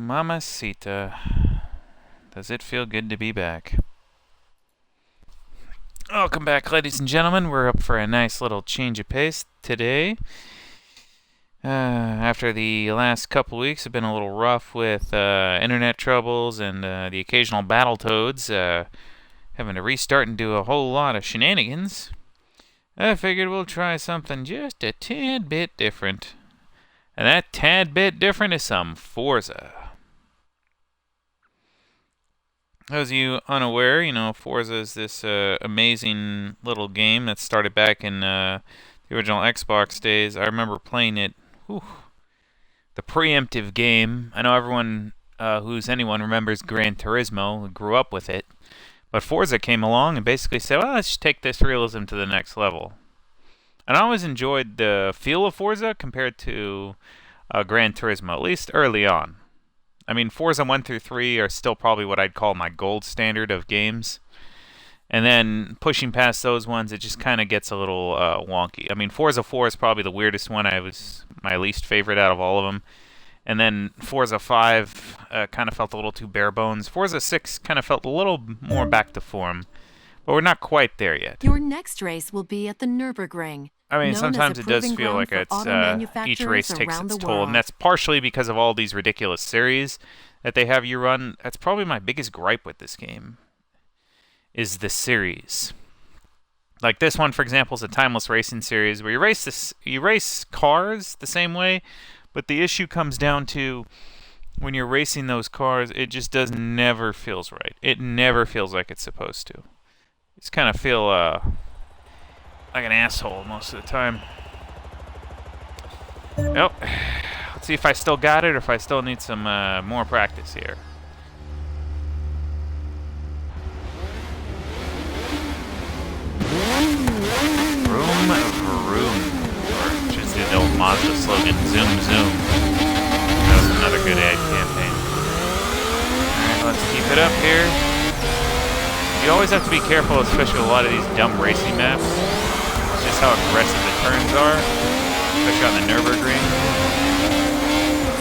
Mamacita. Does it feel good to be back? Welcome back, ladies and gentlemen. We're up for a nice little change of pace today. After the last couple weeks have been a little rough with internet troubles and the occasional Battletoads having to restart and do a whole lot of shenanigans, I figured we'll try something just a tad bit different. And that tad bit different is some Forza. Those of you unaware, Forza is this amazing little game that started back in the original Xbox days. I remember playing it. Whew, the preemptive game. I know everyone anyone remembers Gran Turismo, grew up with it. But Forza came along and basically said, well, let's take this realism to the next level. And I always enjoyed the feel of Forza compared to Gran Turismo, at least early on. I mean, Forza 1 through 3 are still probably what I'd call my gold standard of games. And then pushing past those ones, it just kind of gets a little wonky. I mean, Forza 4 is probably the weirdest one. It was my least favorite out of all of them. And then Forza 5 kind of felt a little too bare bones. Forza 6 kind of felt a little more back to form. But we're not quite there yet. Your next race will be at the Nürburgring. I mean, sometimes it does feel like each race takes its toll. And that's partially because of all these ridiculous series that they have you run. That's probably my biggest gripe with this game, is the series. Like this one, for example, is a timeless racing series where you race cars the same way, but the issue comes down to when you're racing those cars, it just never feels right. It never feels like it's supposed to. You just kind of feel like an asshole most of the time. Nope. Let's see if I still got it or if I still need some more practice here. Vroom, vroom. Or just the old Mazda slogan, zoom, zoom. That was another good ad campaign. Alright, let's keep it up here. You always have to be careful, especially with a lot of these dumb racing maps. It's just how aggressive the turns are, especially on the Nürburgring.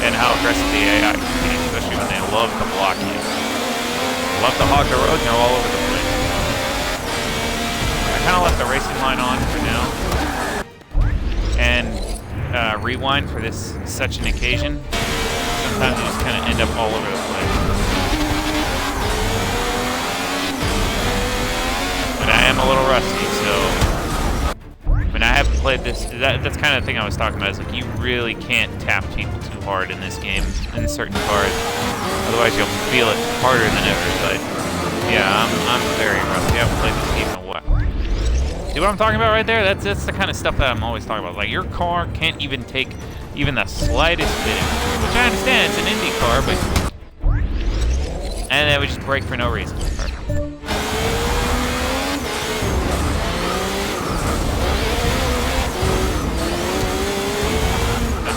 And how aggressive the AI can be, especially when they love to block you. Love to hog the road, and they're all over the place. I kind of left the racing line on for now. And rewind for such an occasion. Sometimes you just kind of end up all over the place. But I am a little rusty, so when I haven't played this, that's kind of the thing I was talking about. Is like you really can't tap people too hard in this game in certain cars, otherwise you'll feel it harder than ever. But yeah, I'm very rusty. I haven't played this game in a while. See what I'm talking about right there? That's the kind of stuff that I'm always talking about. Like your car can't even take even the slightest bit, which I understand it's an Indy car, but and it would just break for no reason.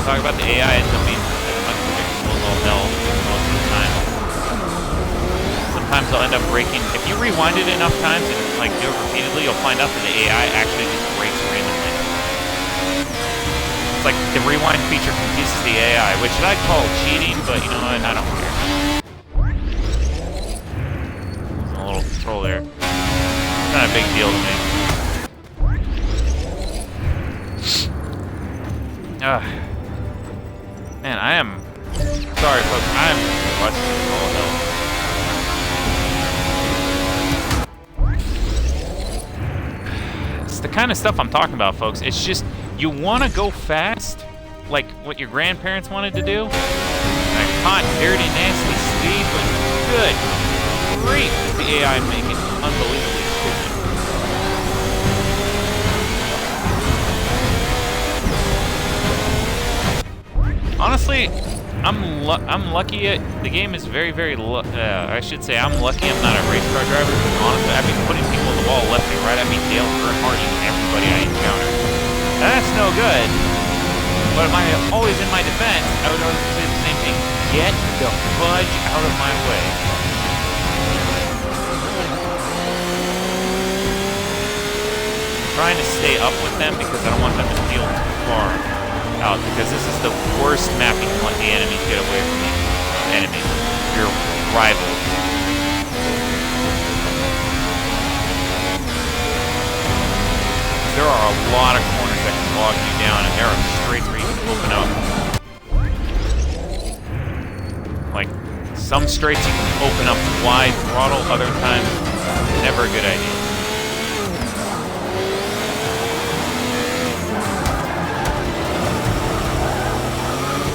Talk about the AI ends up being unpredictable as all hell most of the time. Sometimes I'll end up breaking. If you rewind it enough times and like do it repeatedly, you'll find out that the AI actually just breaks randomly. It's like the rewind feature confuses the AI, which I'd call cheating, but you know what? I don't care. There's a little control there. It's not a big deal to me. Man, I am sorry, folks. I am rusty as all hell. It's the kind of stuff I'm talking about, folks. It's just you want to go fast, like what your grandparents wanted to do. Like hot, dirty, nasty speed, but good, great. The AI make it unbelievably stupid. Honestly, I'm lucky. The game is very, very. I should say I'm lucky. I'm not a race car driver. Honestly, I've been putting people in the wall left and right. I mean, Dale Earnhardt and everybody I encounter. That's no good. But always in my defense, I would always say the same thing: get the fudge out of my way. I'm trying to stay up with them because I don't want them to feel too far out, because this is the worst map you can let the enemies get away from me. enemies, your rivals. There are a lot of corners that can bog you down, and there are straights where you can open up. Like, some straights you can open up wide throttle, other times, never a good idea.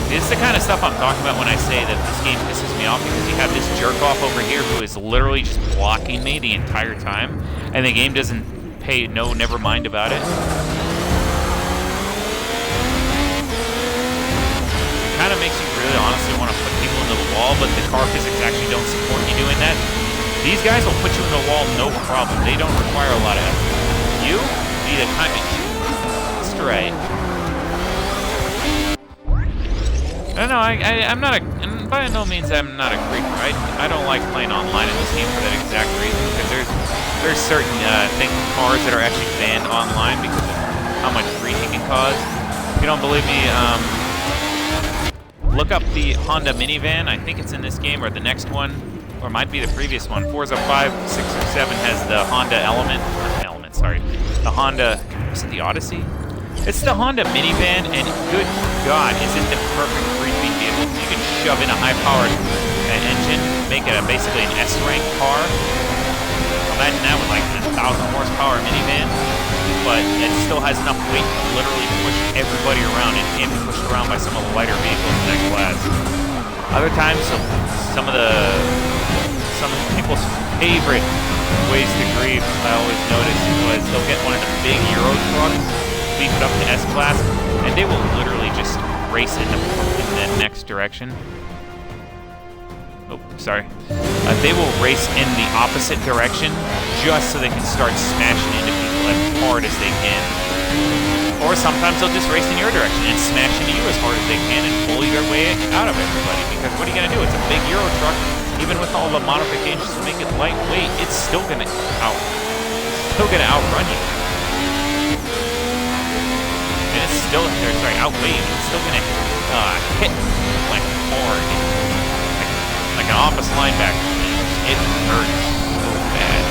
This is the kind of stuff I'm talking about when I say that this game pisses me off, because you have this jerk-off over here who is literally just blocking me the entire time, and the game doesn't pay no never mind about it. It kind of makes you really honestly want to put people into the wall, but the car physics actually don't support you doing that. These guys will put you in the wall no problem. They don't require a lot of effort. You need a time just right. No, I'm not a, and by no means I'm not a creeper. I don't like playing online in this game for that exact reason, because there's certain cars that are actually banned online because of how much grief it can cause. If you don't believe me, look up the Honda minivan. I think it's in this game or the next one, or it might be the previous one. Forza 5, 6, or 7 has the Honda the Honda, is it the Odyssey? It's the Honda minivan, and good God, is it the perfect three-speed vehicle. You can shove in a high-powered engine, make it basically an S-rank car. Imagine that with like a 1,000 horsepower minivan, but it still has enough weight to literally push everybody around. It can't be pushed around by some of the lighter vehicles in that class. Other times, some of people's favorite ways to grieve, I always notice, was they'll get one of the big Euro trucks, beef it up to S-Class, and they will literally just race in the next direction. Oh, sorry. They will race in the opposite direction just so they can start smashing into people as hard as they can. Or sometimes they'll just race in your direction and smash into you as hard as they can and bully their way out of everybody. Because what are you going to do? It's a big Euro truck. Even with all the modifications to make it lightweight, it's still going to outrun you. And it's still, outweigh you. It's still going to hit like hard. Like an office linebacker. It hurts so bad.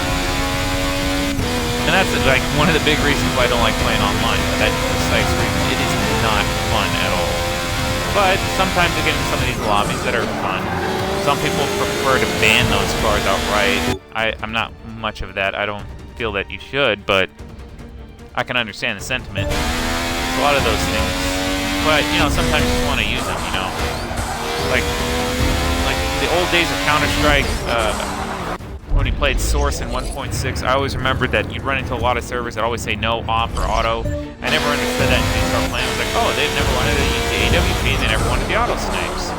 And that's like one of the big reasons why I don't like playing online. For that precise reason. It is not fun at all. But sometimes you get into some of these lobbies that are fun. Some people prefer to ban those cars outright. I'm not much of that. I don't feel that you should, but I can understand the sentiment. It's a lot of those things. But, you know, sometimes you just want to use them, you know. Like the old days of Counter-Strike, when you played Source in 1.6, I always remembered that you'd run into a lot of servers that always say no, off, or auto. I never understood that until you start playing. I was like, oh, they've never wanted to use the AWP, and they never wanted the auto snipes.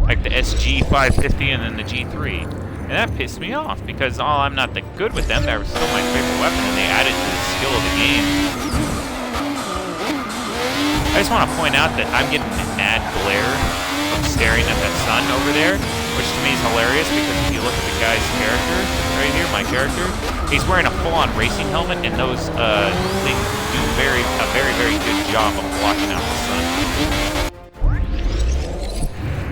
Like the SG 550 and then the G3. And that pissed me off, because I'm not that good with them, they were still my favorite weapon, and they added to the skill of the game. I just want to point out that I'm getting a mad glare from staring at that sun over there, which to me is hilarious, because if you look at the guy's character, right here, my character, he's wearing a full-on racing helmet, and those things do a very, very good job of blocking out the sun.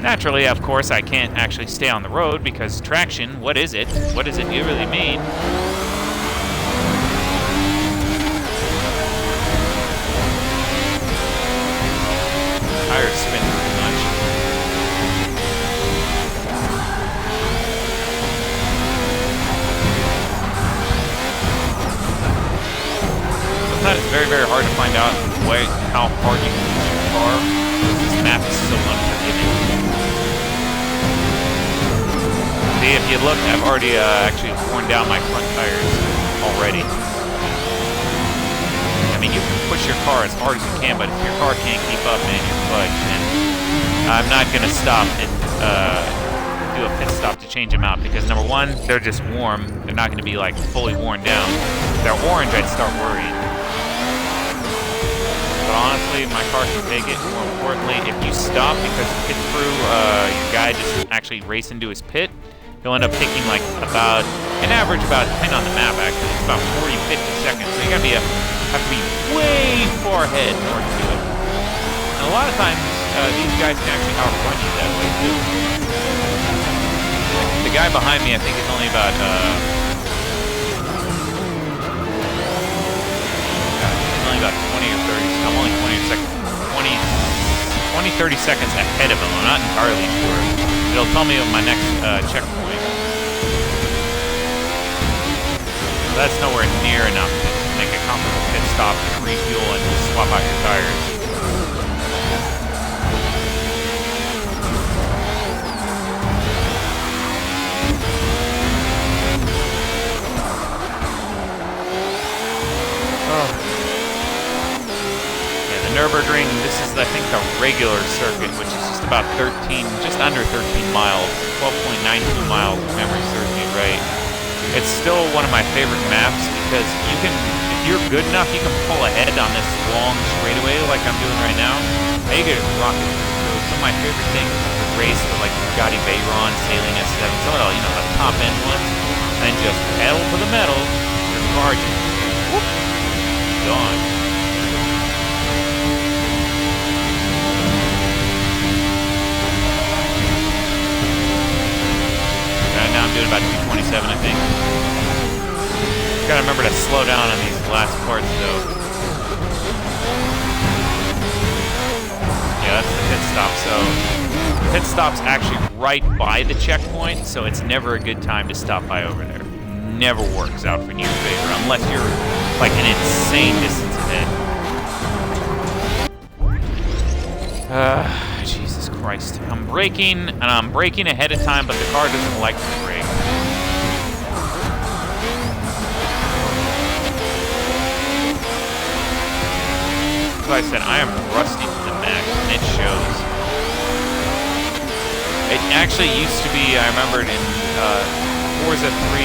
Naturally, of course, I can't actually stay on the road, because traction, what is it? What does it really mean? Tires spin too much. Sometimes it's very, very hard to find out how hard you can push your car. This map is so unforgiving. See, if you look, I've already actually worn down my front tires already. I mean, you can push your car as hard as you can, but if your car can't keep up, man, you're fudged. And I'm not going to stop and do a pit stop to change them out, because number one, they're just warm. They're not going to be like fully worn down. If they're orange, I'd start worrying. But honestly, my car can take it. More importantly, if you stop because you hit through your guy just actually race into his pit, you'll end up taking like about, an average about, depending on the map actually, it's about 40, 50 seconds. So you gotta have to be way far ahead in order to do it. And a lot of times, these guys can actually outrun you that way too. The guy behind me, I think, is only about he's only about 20 or 30. I'm only 30 seconds ahead of him. I'm not entirely sure. It'll tell me on my next checkpoint. That's nowhere near enough to make a comfortable pit stop, refuel, and swap out your tires. Nürburgring, this is, I think, the regular circuit, which is just about just under 13 miles, 12.92 miles, if memory serves me right. It's still one of my favorite maps because you can, if you're good enough, you can pull ahead on this long straightaway like I'm doing right now. And you get rocket. So some of my favorite things to race with like Bugatti Veyron, Sailing S7, some of the, the top end ones, and just pedal to the metal, your car just, whoop, gone. Now I'm doing about 227, I think. Gotta remember to slow down on these last parts, though. Yeah, that's the pit stop. So, the pit stop's actually right by the checkpoint, so it's never a good time to stop by over there. Never works out in your favor, unless you're like an insane distance ahead. Jesus Christ. I'm braking, and I'm braking ahead of time, but the car doesn't like to brake. Like I said, I am rusty to the max, and it shows. It actually used to be, I remembered in Forza 3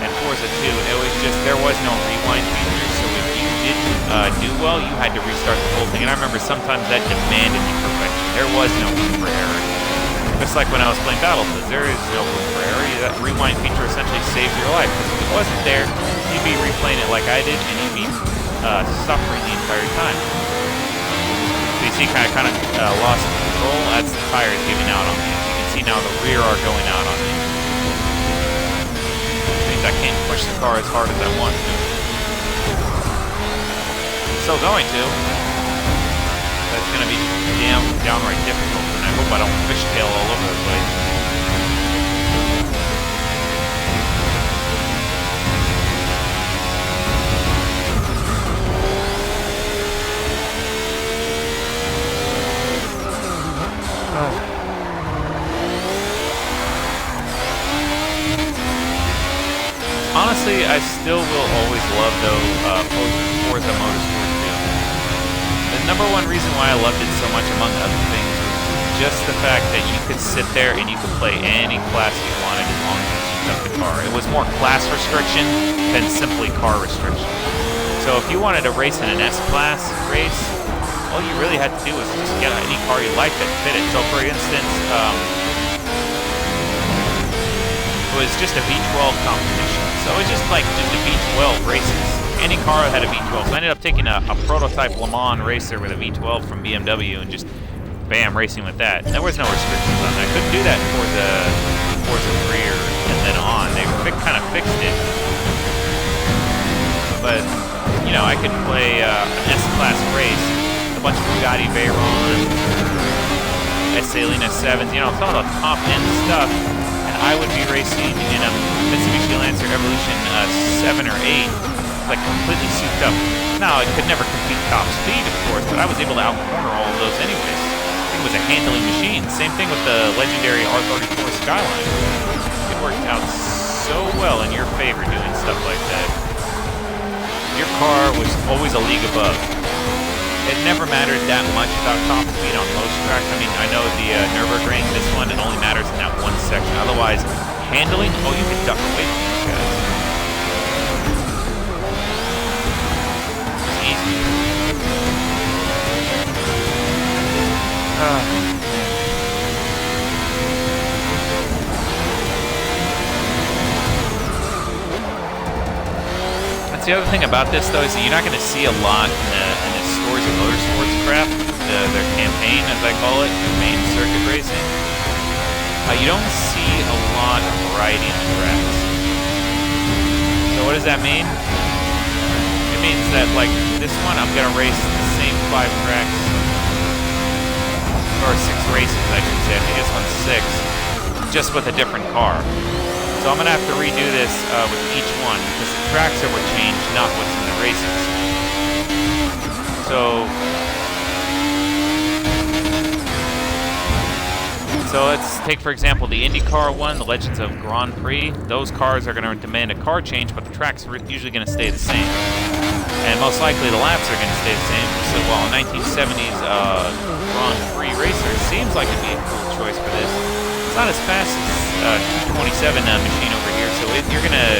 and Forza 2, it was just, there was no rewind feature, so if you didn't do well, you had to restart the whole thing. And I remember sometimes that demanded the perfection. There was no room for error. Just like when I was playing Battlefield, there is no room for error. That rewind feature essentially saves your life. Because if it wasn't there, you'd be replaying it like I did, and you'd be suffering the entire time. So you see, kind of lost control. That's the tires giving out on me. You can see now the rear are going out on me. Which means I can't push the car as hard as I want to. Still going to. That's going to be downright difficult, and I hope I don't fishtail all over the place. Honestly, I still will always love Forza Motorsport 2. The number one reason why I loved it so much, among other things, was just the fact that you could sit there and you could play any class you wanted as long as you took the car. It was more class restriction than simply car restriction. So if you wanted to race in an S-Class race, all you really had to do was just get any car you liked that fit it. So for instance, it was just a V12 competition. So it was just a V12 races. Any car had a V12. So I ended up taking a prototype Le Mans racer with a V12 from BMW and just, bam, racing with that. There was no restrictions on that. I couldn't do that for the Forza 3 and then on. They kind of fixed it. But, I could play an S-Class race with a bunch of Bugatti Veyron, Sailing S7s, some of the top-end stuff. I would be racing in a Mitsubishi Lancer Evolution 7 or 8, like completely souped up. Now, it could never compete top speed, of course, but I was able to out-corner all of those anyways. It was a handling machine. Same thing with the legendary R34 Skyline. It worked out so well in your favor doing stuff like that. Your car was always a league above. It never mattered that much about top speed on most tracks. I mean, I know the Nürburgring, this one, it only matters in that one section. Otherwise, handling, you can duck away from these guys. It's easy. That's the other thing about this, though, is that you're not going to see a lot in this Forza Motorsports crap, their campaign, as I call it, their main circuit racing, you don't see a lot of variety in the tracks. So what does that mean? It means that, like, this one, I'm going to race the same 5 tracks, or 6 races, I should say. I think this one's 6, just with a different car. So I'm going to have to redo this with each one, because the tracks are what change, not what's in the races. So let's take, for example, the IndyCar one, the Legends of Grand Prix. Those cars are going to demand a car change, but the tracks are usually going to stay the same. And most likely the laps are going to stay the same. So while a 1970s Grand Prix racer seems like it'd be a cool choice for this, it's not as fast as 227 machine over here, so you're going to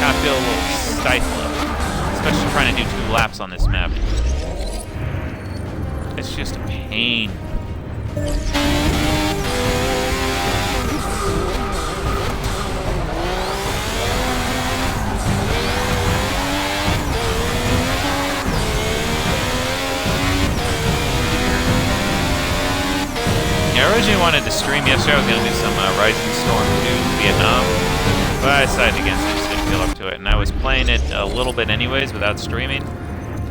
kind of feel a little stifling, especially trying to do 2 laps on this map. It's just a pain. I originally wanted to stream yesterday. I was going to do some Rising Storm 2 Vietnam, but I decided against it. Just didn't feel up to it. And I was playing it a little bit anyways without streaming.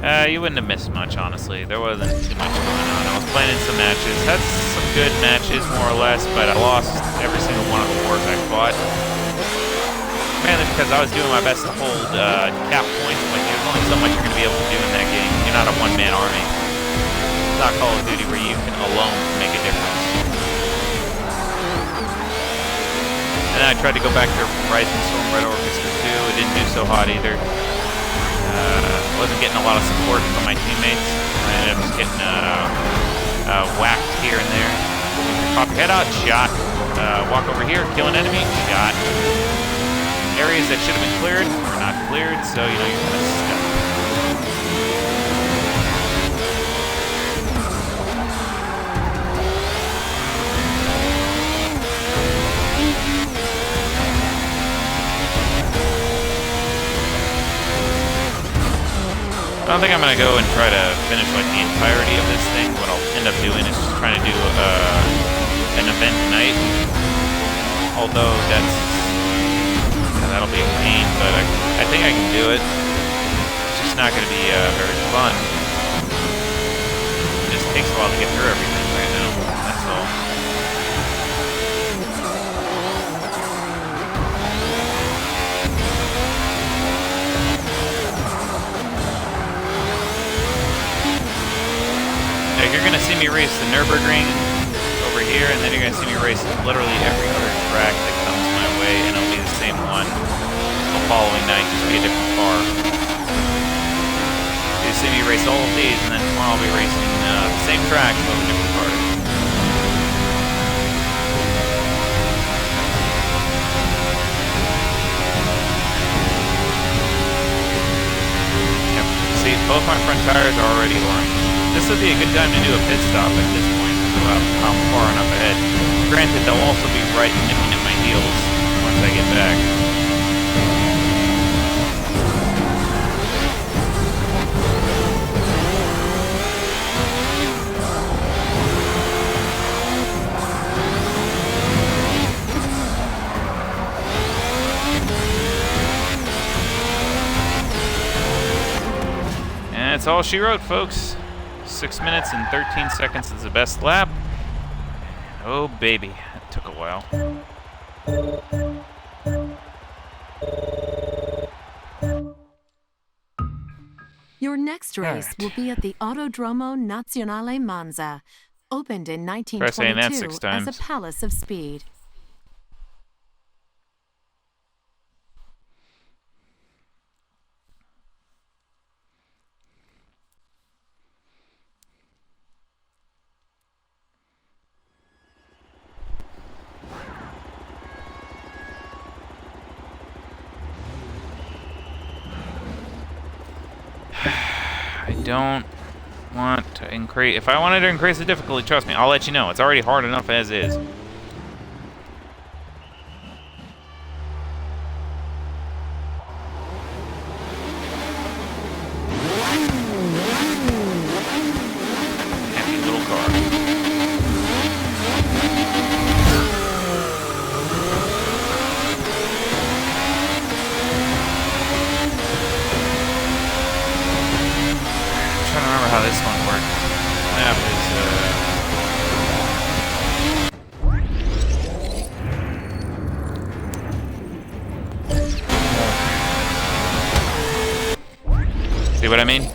You wouldn't have missed much, honestly. There wasn't too much going on. I was playing in some matches. Had some good matches, more or less, but I lost every single one of the wars I fought. Mainly because I was doing my best to hold cap points, but there's only so much you're going to be able to do in that game. You're not a one-man army. It's not Call of Duty where you can alone make a difference. And then I tried to go back to Rising Storm Red Orchestra 2. It didn't do so hot either. Wasn't getting a lot of support from my teammates. I ended up just getting whacked here and there. Pop your head out, shot. Walk over here, kill an enemy, shot. Areas that should have been cleared were not cleared, so you know you're kind of stuck. I don't think I'm going to go and try to finish like the entirety of this thing. What I'll end up doing is just trying to do an event tonight. Although that'll be a pain, but I think I can do it. It's just not going to be very fun. It just takes a while to get through everything right now. That's all. You're going to see me race the Nürburgring over here, and then you're going to see me race literally every other track that comes my way, and it'll be the same one the following night, just be a different car. You'll see me race all of these, and then tomorrow I'll be racing the same track, but with different cars. Yep. See, both my front tires are already orange. This would be a good time to do a pit stop at this point, about how far enough ahead. Granted, they'll also be right nipping at my heels once I get back. And that's all she wrote, folks. 6 minutes and 13 seconds is the best lap. Oh baby, that took a while. Your next race will be at the Autodromo Nazionale Monza, opened in 1922 as a palace of speed. I don't want to increase... If I wanted to increase the difficulty, trust me, I'll let you know. It's already hard enough as is. how this one works. Map is, see what I mean?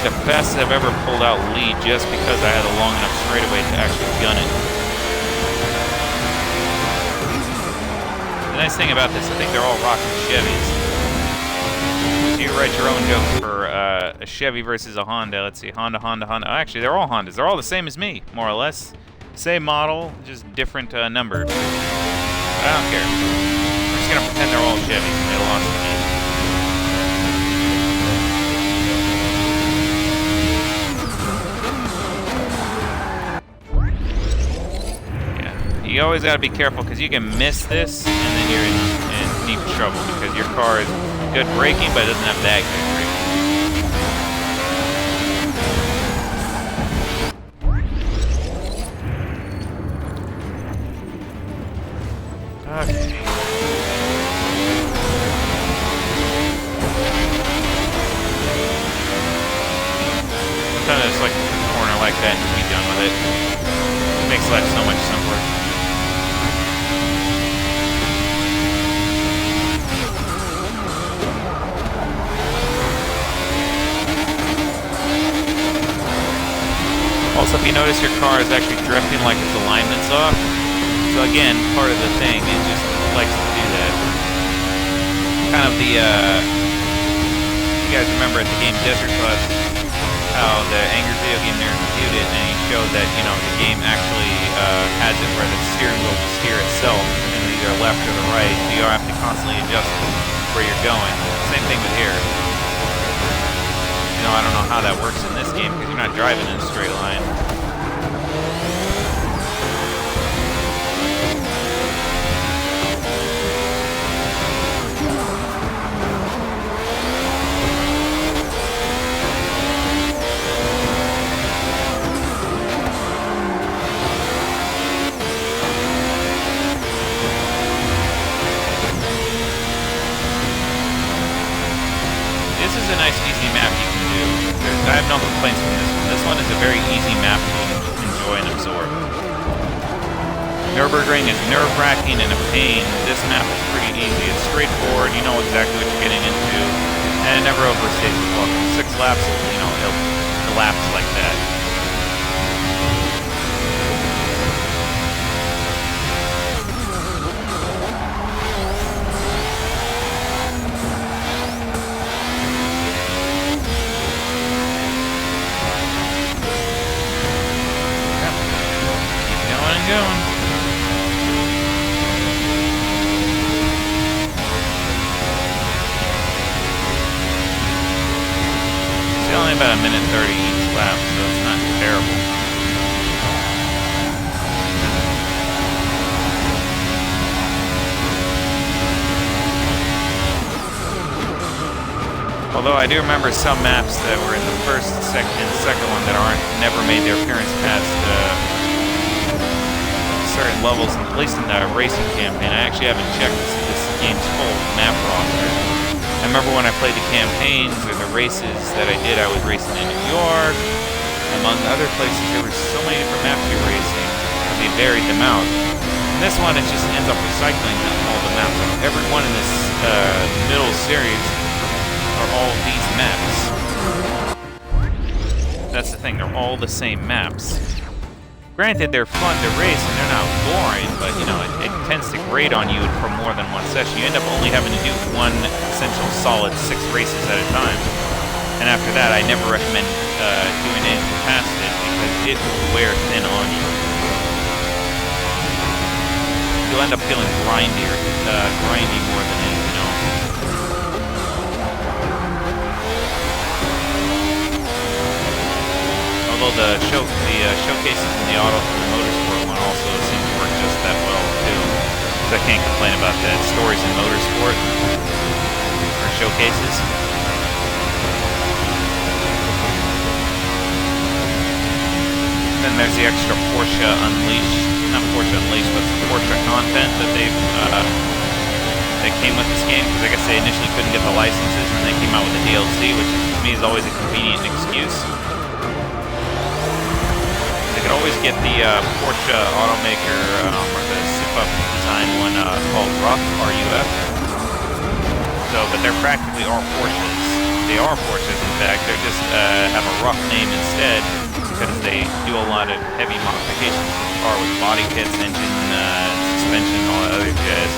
The fastest I've ever pulled out lead just because I had a long enough straightaway to actually gun it. The nice thing about this, I think they're all rocking Chevys. So you write your own jokes for a Chevy versus a Honda. Let's see, Honda. Oh, actually, they're all Hondas. They're all the same as me, more or less. Same model, just different numbers. But I don't care. I'm just gonna pretend they're all Chevys and they lost to me. You always gotta be careful because you can miss this and then you're in deep trouble because your car is good braking but it doesn't have that good braking. Okay. Sometimes I just like a corner like that and just be done with it. It makes life so much simpler. Also, if you notice, your car is actually drifting like its alignment's off. So again, part of the thing, it just likes to do that. Kind of the, you guys remember at the game Desert Bus, how the Angry Video Game Nerd reviewed it, and he showed that, you know, the game actually has it where the steering wheel will steer itself, and either left or the right, so you don't have to constantly adjust where you're going. Same thing with here. I don't know how that works in this game because you're not driving in a straight line. This is a nice, easy map you can do. I have no complaints from this one. This one is a very easy map to enjoy and absorb. Nürburgring is nerve-wracking and a pain. This map is pretty easy. It's straightforward. You know exactly what you're getting into. And it never overstays its welcome. 6 laps, you know, it'll elapse like that. Going. It's only about 1:30 each lap, so it's not terrible. Although I do remember some maps that were in the first and second one that never made their appearance past certain levels, at least in the racing campaign. I actually haven't checked this game's full map roster. I remember when I played the campaigns or the races that I did, I was racing in New York. Among other places, there were so many different maps you're racing. They varied them out. In this one, it just ends up recycling all the maps. Every one in this middle series are all these maps. That's the thing, they're all the same maps. Granted, they're fun to race and they're not boring, but you know, it tends to grate on you for more than one session. You end up only having to do one essential solid 6 races at a time. And after that, I never recommend doing anything past it because it will wear thin on you. you'll end up feeling grindy more than anything else. Although the showcases in the motorsport one also seem to work just that well too. So I can't complain about that. Stories in motorsport or showcases. Then there's the extra Porsche Unleashed, not Porsche Unleashed, but some Porsche content that that came with this game, because I guess they initially couldn't get the licenses and they came out with the DLC, which to me is always a convenient excuse. They could always get the Porsche automaker, or the soup-up design one called RUF, R-U-F. So, but they're practically all Porsches. They are Porsches, in fact. They just have a rough name instead, because they do a lot of heavy modifications to the car with body kits, engine, suspension, all that other jazz.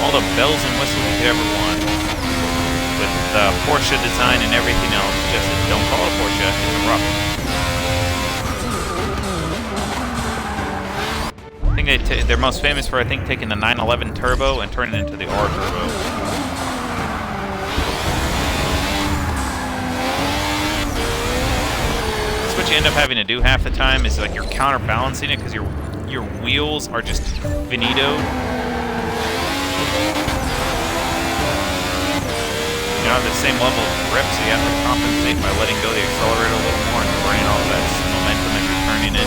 All the bells and whistles you could ever want. With Porsche design and everything else, just don't call it Porsche, it's a rough. I think they're most famous for, I think, taking the 911 Turbo and turning it into the R Turbo. That's what you end up having to do half the time, is like you're counterbalancing it because your wheels are just finitoed. You don't have the same level of grip, so you have to compensate by letting go of the accelerator a little more and burning all that momentum as you're turning it.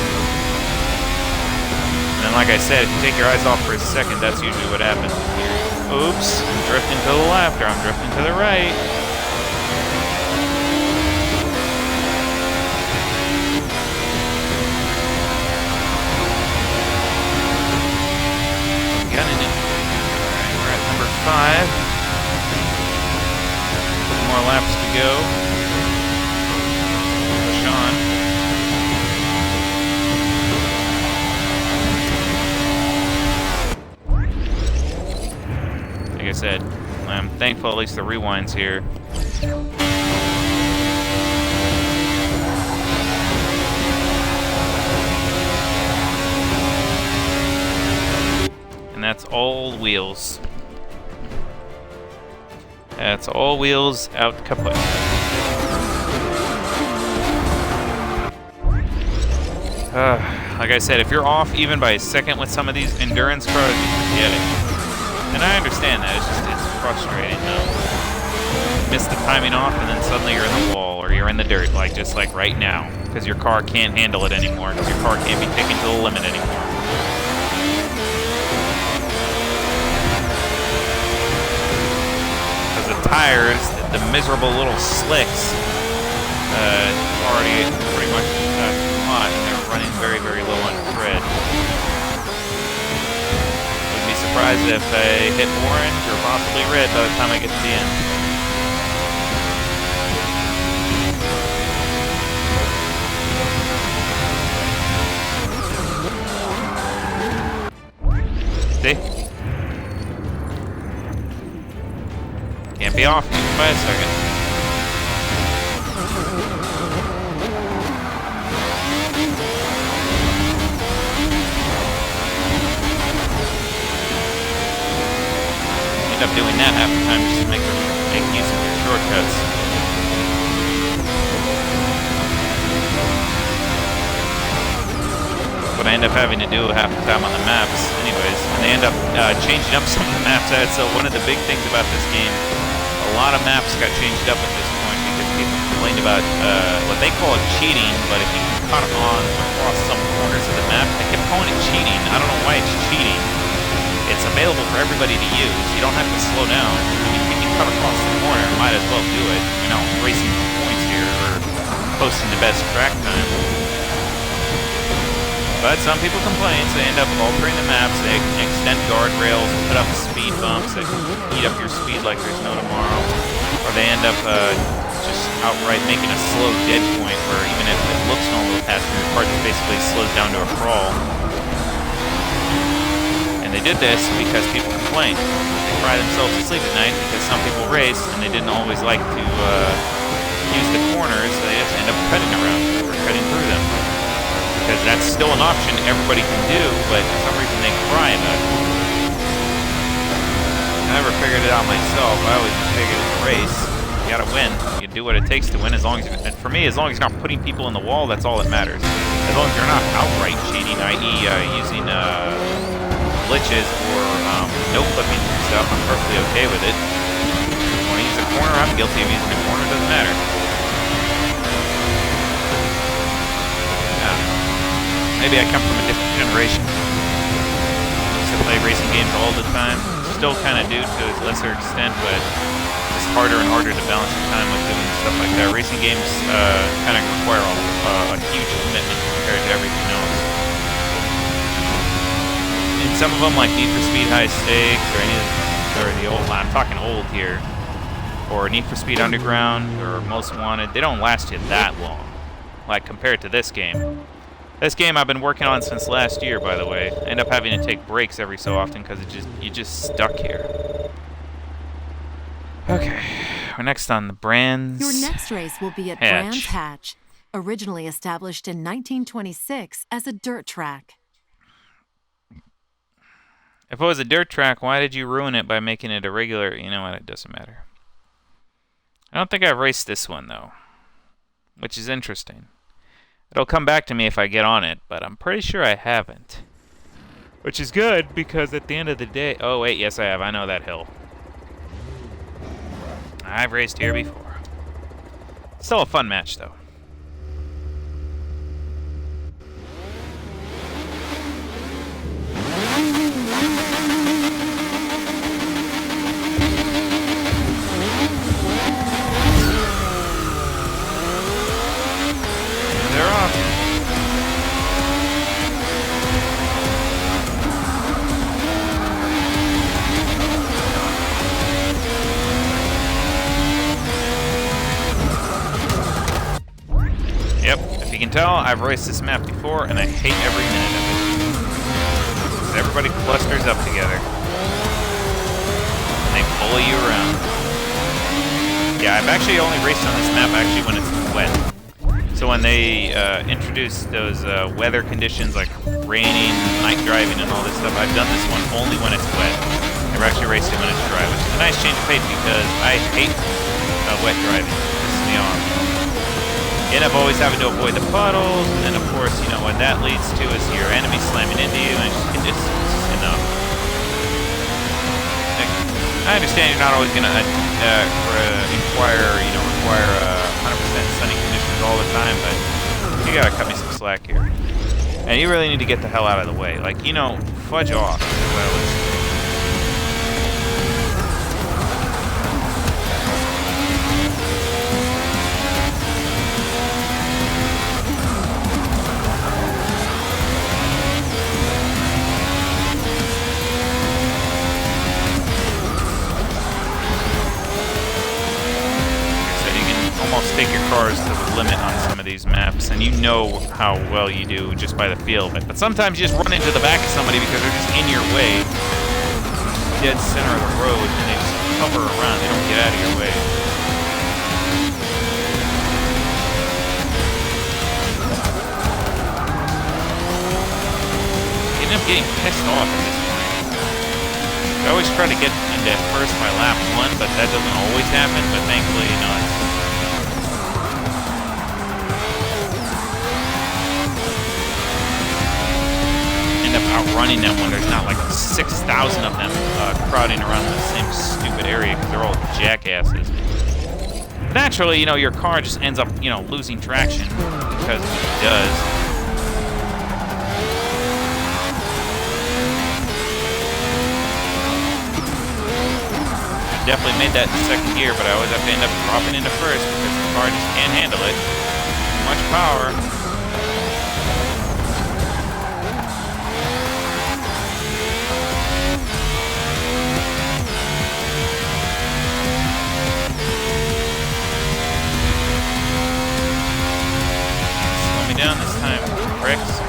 And like I said, if you take your eyes off for a second, that's usually what happens. Oops, I'm drifting to the left, or I'm drifting to the right. Gunning it. Alright, we're at number 5. Couple more laps to go. Push on. Like I said, I'm thankful at least the rewind's here. And that's all wheels. That's all wheels out kaput. Like I said, if you're off even by a second with some of these endurance cars, you forget it. And I understand that, it's frustrating though. Miss the timing off and then suddenly you're in the wall or you're in the dirt, just like right now. Because your car can't handle it anymore, because your car can't be taken to the limit anymore. Because the tires, the miserable little slicks, already pretty much hot and they're running very, very low on tread. Surprised if I hit orange or possibly red by the time I get to the end. See? Can't be off even by a second. End up doing that half the time just to make use of your shortcuts. What I end up having to do half the time on the maps anyways, and they end up changing up some of the maps. So one of the big things about this game, a lot of maps got changed up at this point because people complained about what they call it cheating, but if you can cut on across some corners of the map, they kept calling it cheating. I don't know why it's cheating. It's available for everybody to use. You don't have to slow down. I mean, if you can cut across the corner, might as well do it. You're not racing for points here or posting the best track time. But some people complain, so they end up altering the maps. They extend guardrails, put up speed bumps that can eat up your speed like there's no tomorrow. Or they end up just outright making a slow dead point where even if it looks normal to pass through, the car just basically slows down to a crawl. They did this because people complained. They cry themselves to sleep at night because some people race and they didn't always like to use the corners, so they just end up cutting around them or cutting through them. Because that's still an option everybody can do, but for some reason they cry about it. never figured it out myself. I always figured it's a race. You gotta win. You do what it takes to win. As long as, for me, as long as you're not putting people in the wall, that's all that matters. As long as you're not outright cheating, i.e., using glitches or no clipping stuff, I'm perfectly okay with it. When I use a corner, I'm guilty of using a corner. Doesn't matter. Maybe I come from a different generation. I used to play racing games all the time. Still kind of do to a lesser extent, but it's harder and harder to balance your time with doing stuff like that. Racing games kind of require a huge commitment compared to everything else. And some of them, like Need for Speed High Stakes, or the old, I'm talking old here, or Need for Speed Underground, or Most Wanted, they don't last you that long, like compared to this game. This game I've been working on since last year, by the way. I end up having to take breaks every so often because you're just stuck here. Okay, we're next on the Brands. Your next race will be at Brands Hatch, originally established in 1926 as a dirt track. If it was a dirt track, why did you ruin it by making it a regular? You know what, it doesn't matter. I don't think I've raced this one, though, which is interesting. It'll come back to me if I get on it, but I'm pretty sure I haven't. Which is good, because at the end of the day... Oh, wait, yes I have. I know that hill. I've raced here before. Still a fun match, though. They're off. Yep, if you can tell, I've raced this map before, and I hate every minute of it. Because everybody clusters up together. And they pull you around. Yeah, I've actually only raced on this map when it's wet. So when they introduced those weather conditions like raining, night driving, and all this stuff, I've done this one only when it's wet. Never actually raced it when it's dry, which is a nice change of pace because I hate wet driving. It pisses me off. You end up always having to avoid the puddles, and then of course, you know, what that leads to is your enemy slamming into you, and it's just enough. I understand you're not always going to require 100% sunny conditions all the time, but you gotta cut me some slack here. And you really need to get the hell out of the way. Like, you know, fudge off. Well, take your cars to the limit on some of these maps, and you know how well you do just by the feel of it. But sometimes you just run into the back of somebody because they're just in your way, dead center of the road, and they just hover around. They don't get out of your way. You end up getting pissed off at this point. I always try to get into first by lap 1, but that doesn't always happen. But thankfully, you know, outrunning them when there's not like 6,000 of them crowding around the same stupid area because they're all jackasses. Naturally, you know, your car just ends up, you know, losing traction because it does. I definitely made that in second gear, but I always have to end up dropping into first because the car just can't handle it. Too much power. Down this time, pricks.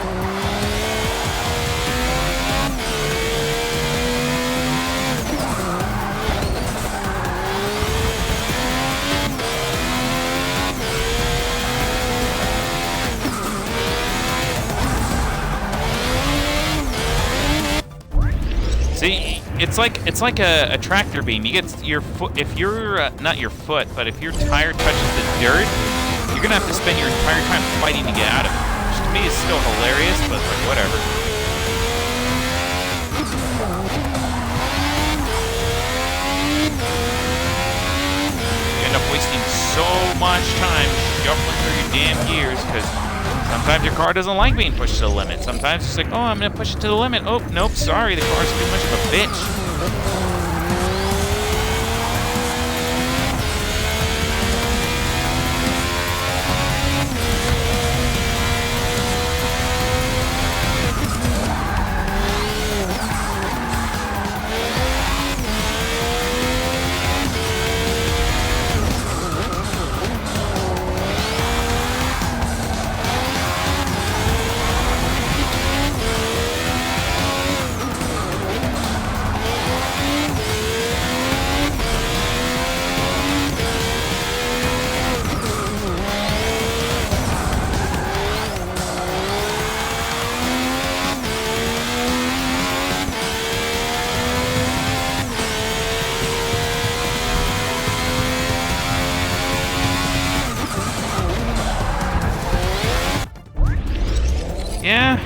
See, it's like a tractor beam. You get your foot, if you're not your foot, but if your tire touches the dirt, you're gonna have to spend your entire time fighting to get out of it. Which to me is still hilarious, but like whatever. You end up wasting so much time shuffling through your damn gears because sometimes your car doesn't like being pushed to the limit. Sometimes it's like, oh, I'm gonna push it to the limit. Oh, nope, sorry, the car's too much of a bitch. Yeah,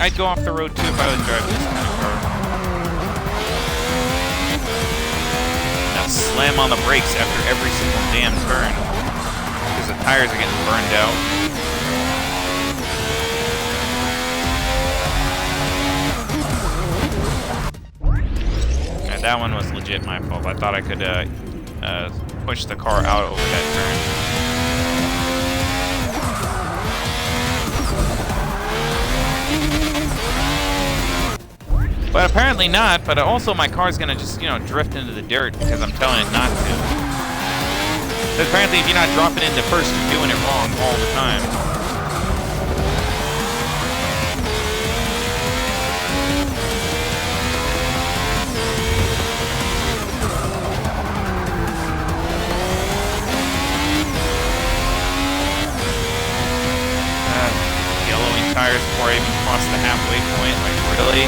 I'd go off the road too if I was driving this kind of car. Now slam on the brakes after every single damn turn because the tires are getting burned out. Yeah, that one was legit my fault. I thought I could push the car out over that turn. But apparently not, but also my car's gonna just, drift into the dirt because I'm telling it not to. But apparently if you're not dropping into first, you're doing it wrong all the time. Yellowing tires before I even cross the halfway point, like really?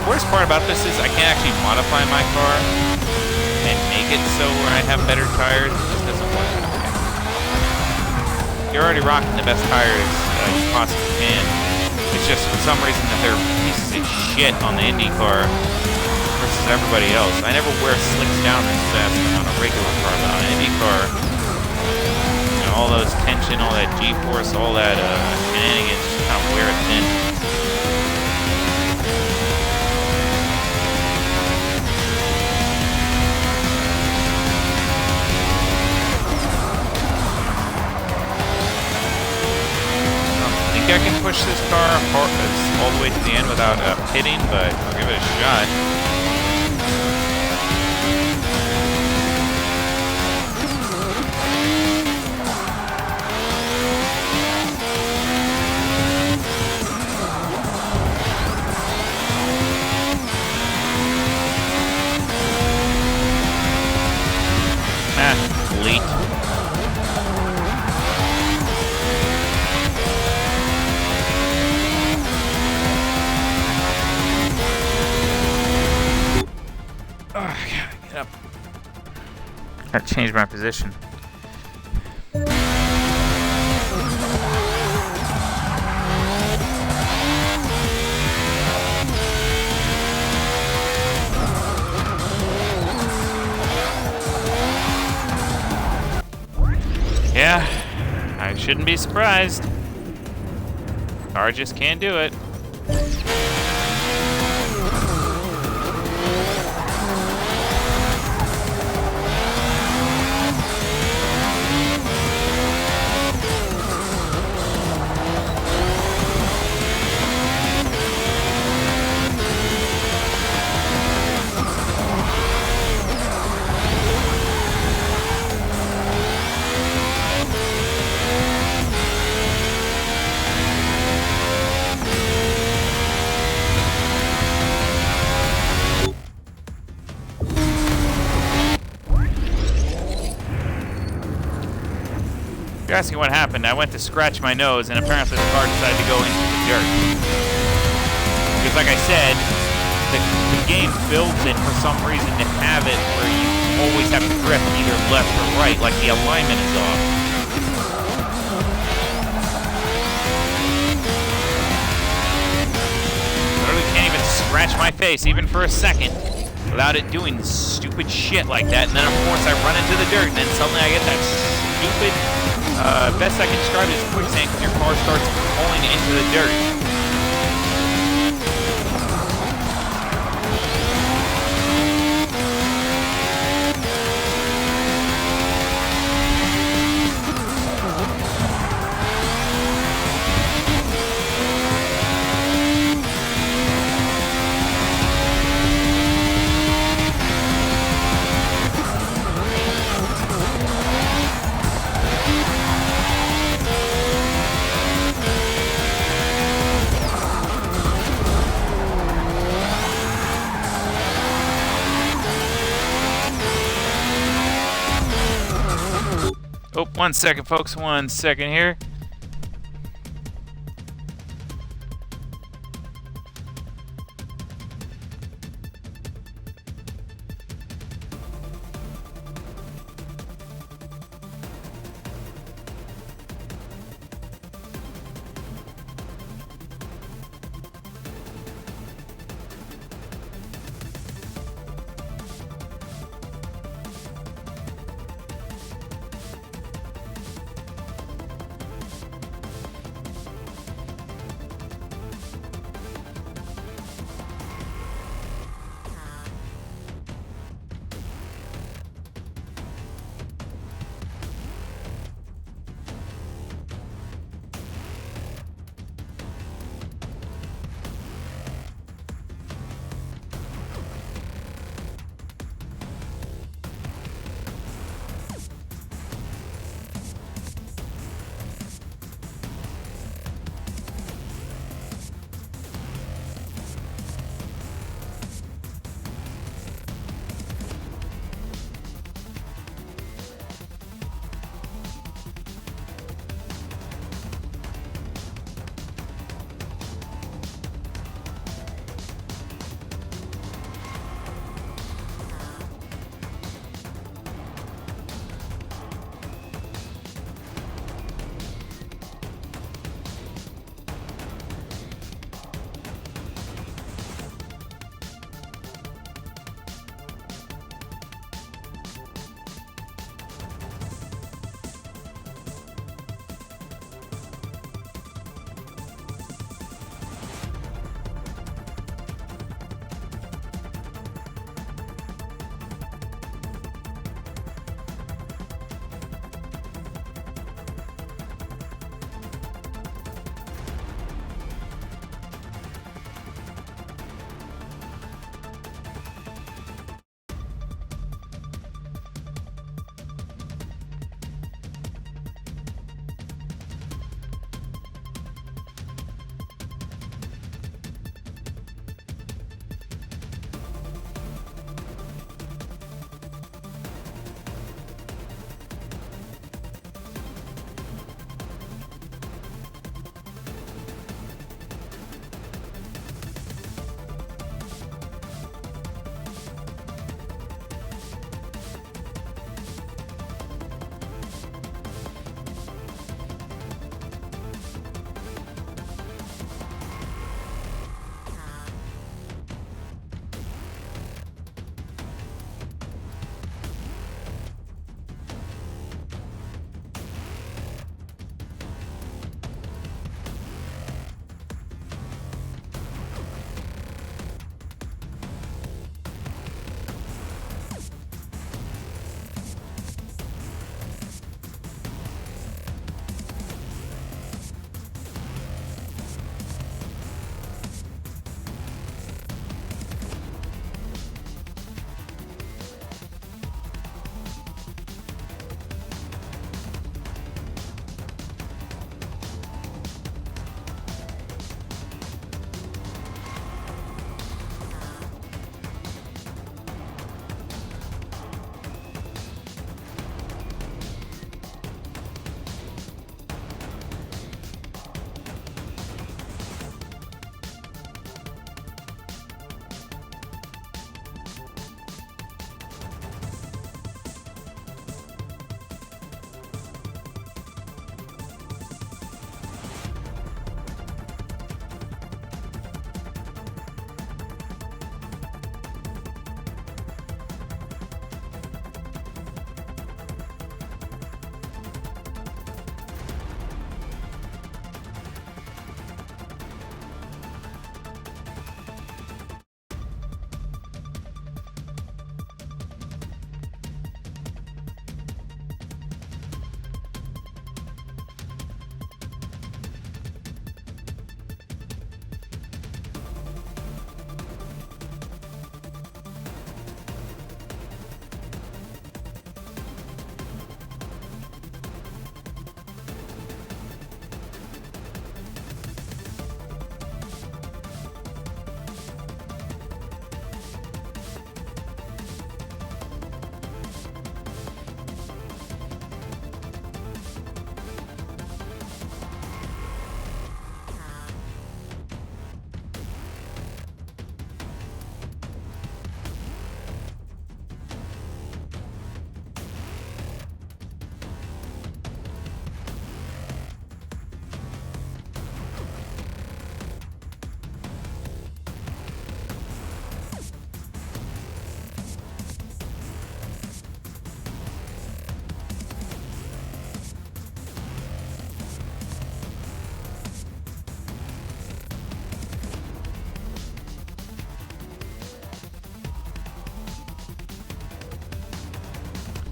The worst part about this is I can't actually modify my car and make it so where I have better tires. It just doesn't work that way. You're already rocking the best tires you possibly can. It's just for some reason that they're pieces of shit on the Indy car versus everybody else. I never wear slicks down as fast on a regular car, but on an Indy car, all those tension, all that G-force, all that shenanigans just kind of wear it thin. I can push this car all the way to the end without pitting, but I'll give it a shot. Elite. Get up. Gotta change my position. Yeah, I shouldn't be surprised. Car just can't do it. If you're asking what happened, I went to scratch my nose and apparently the car decided to go into the dirt. Because like I said, the game builds it for some reason to have it where you always have to drift either left or right, like the alignment is off. Literally can't even scratch my face, even for a second, without it doing stupid shit like that. And then of course I run into the dirt, and then suddenly I get that stupid, best I can describe it as quicksand, because your car starts falling into the dirt. Oh, 1 second, folks. 1 second here.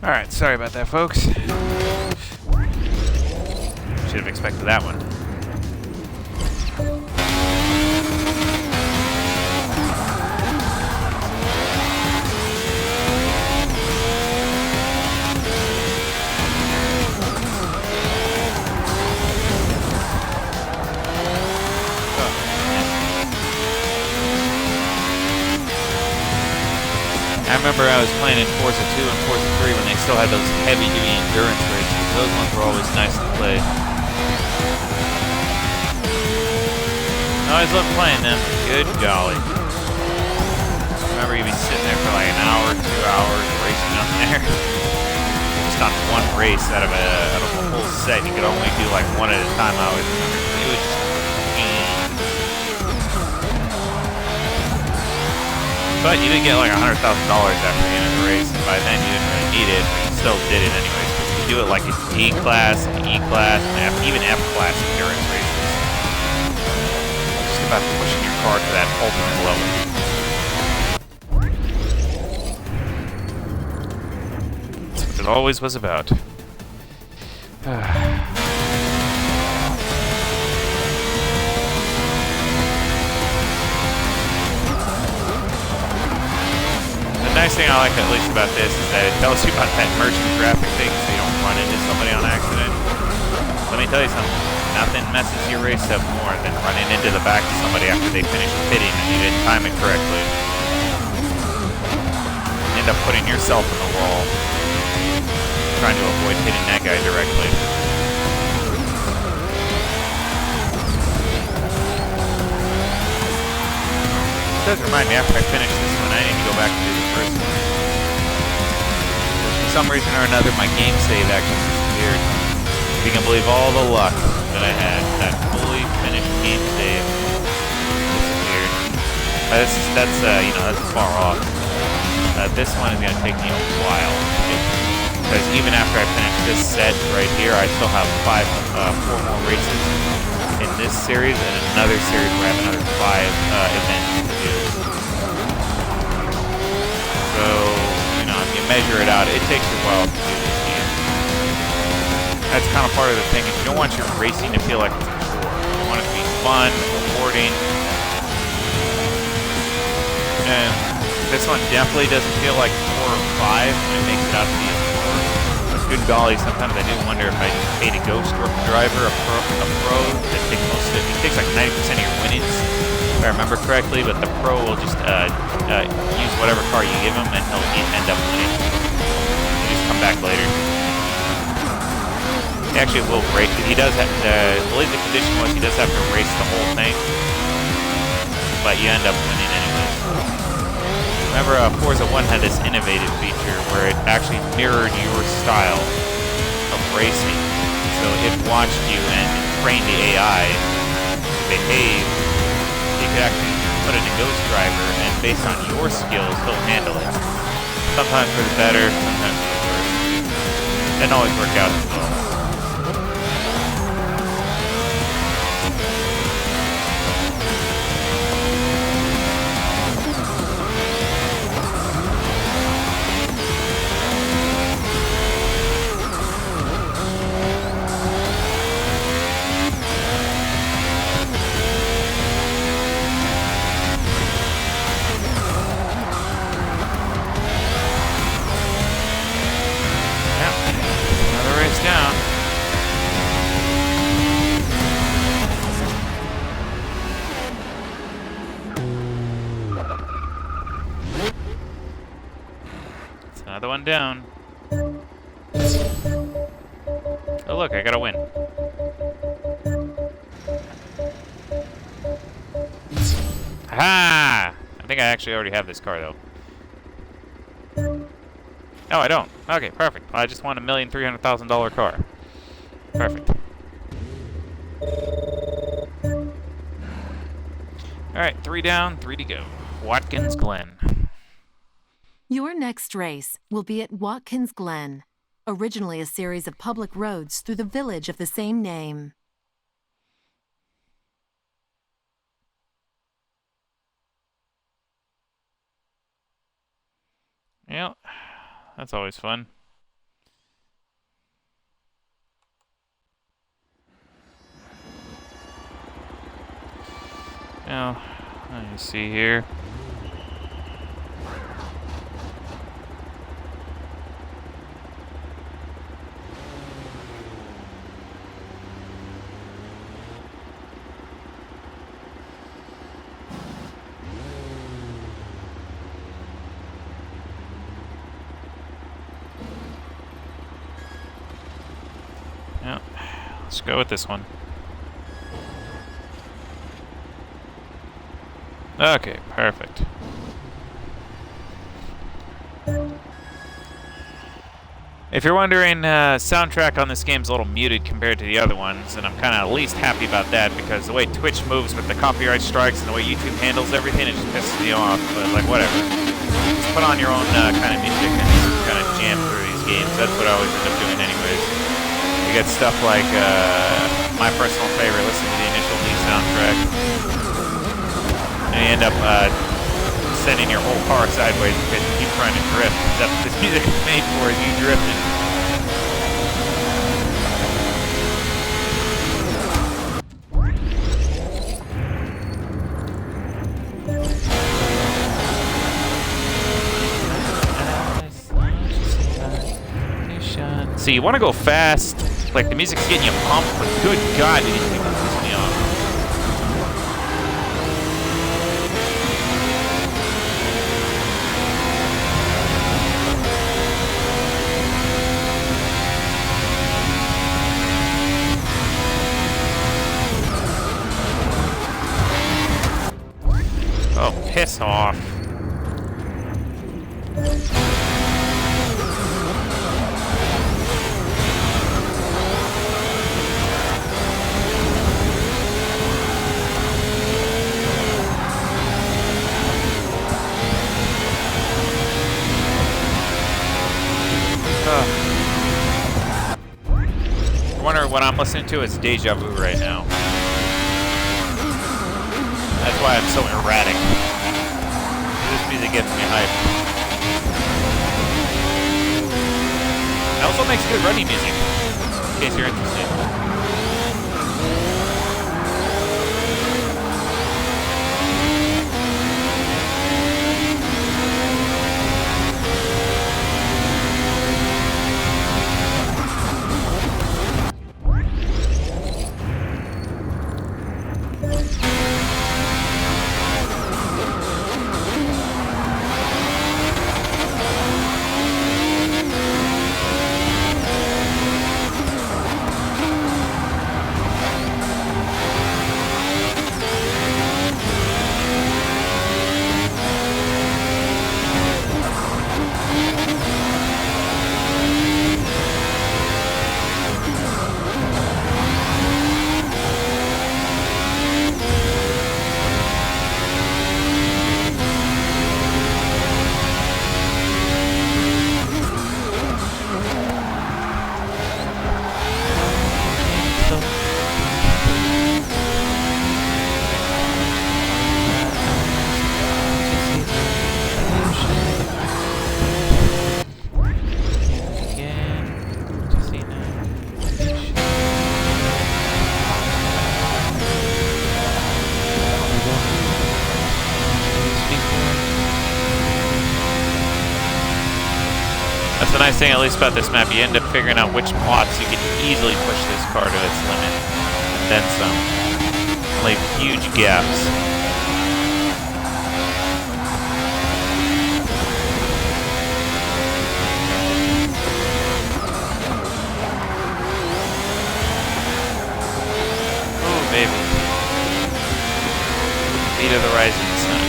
Alright, sorry about that, folks. Should have expected that one. I remember I was playing in Forza 2 and Forza 3 when they still had those heavy-duty endurance races. Those ones were always nice to play. I always loved playing them. Good golly. I remember you'd be sitting there for like an hour, 2 hours racing up there. Just on one race out of a whole set. You could only do like one at a time. It was just but you did get like $100,000 after the end of the race, and by then you didn't really need it, but you still did it anyways. You do it like in D-class, E-class, and even F-class endurance races. Just about pushing your car to that ultimate level. That's what it always was about. The nice thing I like at least about this is that it tells you about that merging traffic thing so you don't run into somebody on accident. Let me tell you something, nothing messes your race up more than running into the back of somebody after they finish pitting and you didn't time it correctly. You end up putting yourself in the wall, trying to avoid hitting that guy directly. It does remind me, after I finish this one, I need to go back and do the first one. For some reason or another, my game save actually disappeared. If you can believe all the luck that I had, that fully finished game save disappeared. That's far off. This one is going to take me a while. Because even after I finish this set right here, I still have 4 more races in this series and another series where I have another 5 events to do. So, if you measure it out, it takes you a while to do this game. That's kind of part of the thing. You don't want your racing to feel like it's a chore. You want it to be fun, rewarding. And this one definitely doesn't feel like 4 or 5 when it makes it out to be a 4. But good golly, sometimes I do wonder if I just paid a ghost driver, a pro that takes most of it. He takes like 90% of your winnings, if I remember correctly, but the pro will just use whatever car you give him and he'll end up winning. You just come back later. He actually will race. He does have I believe the condition was he does have to race the whole thing, but you end up winning anyway. Remember, Forza 1 had this innovative feature where it actually mirrored your style of racing. So it watched you and trained the AI to behave. You could actually put in a ghost driver, and based on your skills, he'll handle it. Sometimes for the better, sometimes for the worse. It didn't always work out as well. Another one down. Oh look, I got a win. Ha! I think I actually already have this car though. No, I don't. Okay, perfect. I just won $1,300,000 car. Perfect. Alright, 3 down, 3 to go. Watkins Glen. Your next race will be at Watkins Glen, originally a series of public roads through the village of the same name. Yeah, that's always fun. Now, let me see here. Yeah, let's go with this one. Okay, perfect. If you're wondering, soundtrack on this game's a little muted compared to the other ones, and I'm kind of at least happy about that because the way Twitch moves with the copyright strikes and the way YouTube handles everything, it just pisses me off. But like, whatever. Just put on your own kind of music and kind of jam through these games. That's what I always end up doing, anyways. You get stuff like my personal favorite, listen to the Initial D soundtrack, and you end up sending your whole car sideways because you keep trying to drift. That's what this music is made for, is you drifting. So you want to go fast, like the music's getting you pumped, but good God, these people piss me off. Oh, piss off. I wonder what I'm listening to is Deja Vu right now. That's why I'm so erratic. This music gets me hyped. It also makes good running music, in case you're interested. That's the nice thing, at least about this map. You end up figuring out which plots you can easily push this car to its limit. And then some. Leave huge gaps. Oh, baby. Beat of the rising sun.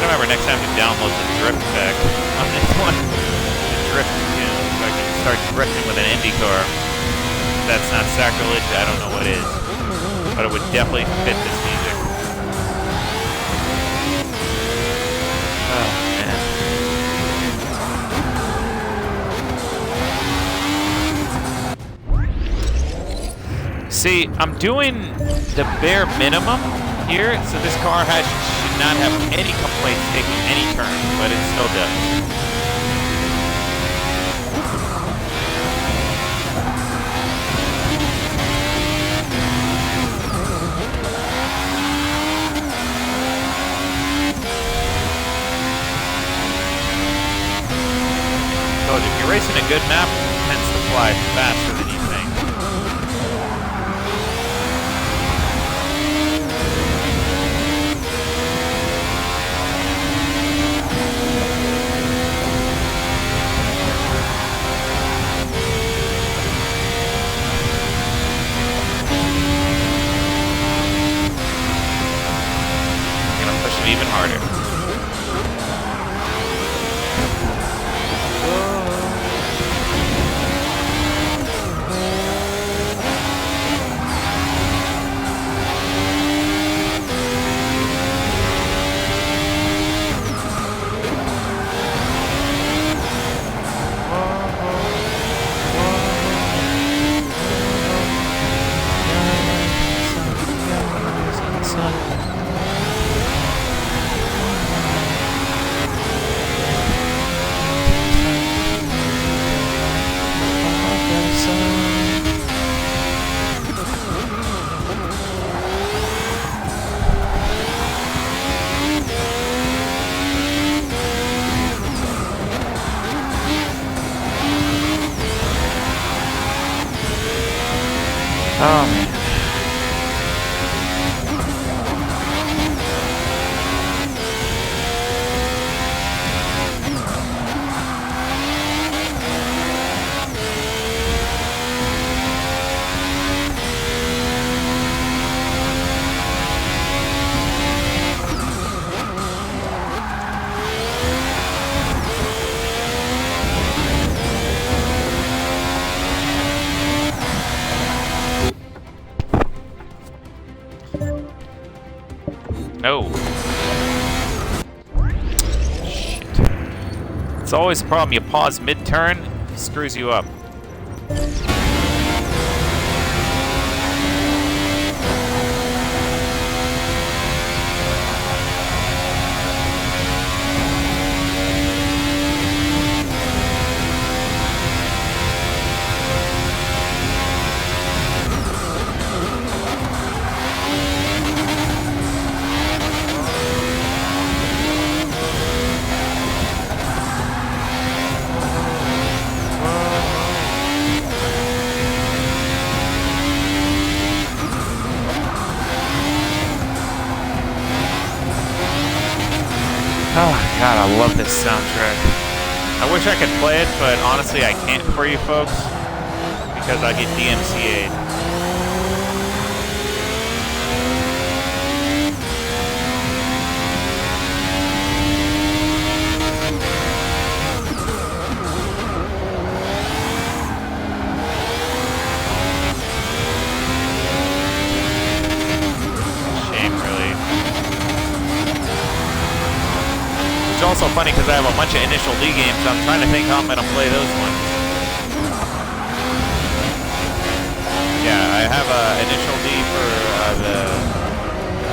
Remember next time to download the drift pack on this one. The drift tune, so I can start drifting with an Indy car. If that's not sacrilege, I don't know what is. But it would definitely fit this music. Oh man. See, I'm doing the bare minimum here, so this car should not have any complaints taking any turn, but it still does. good map tends to fly faster than you think. I'm gonna push it even harder. Oh, man. No. Shit. It's always a problem. You pause mid-turn, screws you up. Oh god, I love this soundtrack. I wish I could play it, but honestly I can't for you folks because I get DMCA'd. It's also funny because I have a bunch of initial D games, so I'm trying to think how I'm going to play those ones. Yeah, I have initial D for the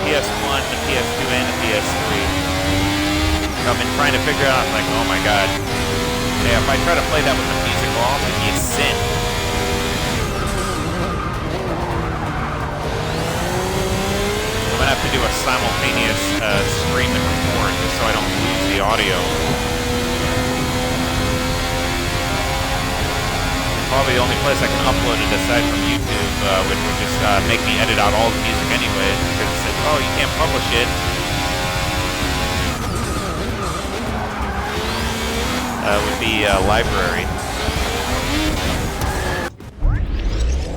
PS1, the PS2, and the PS3. So I've been trying to figure out, like, oh my god. Yeah, if I try to play that with the music off, it'd be a sin. I'm going to have to do a simultaneous stream and record just so I don't lose the audio. Probably the only place I can upload it aside from YouTube, which would just make me edit out all the music anyway, because it says, oh, you can't publish it. Would be library.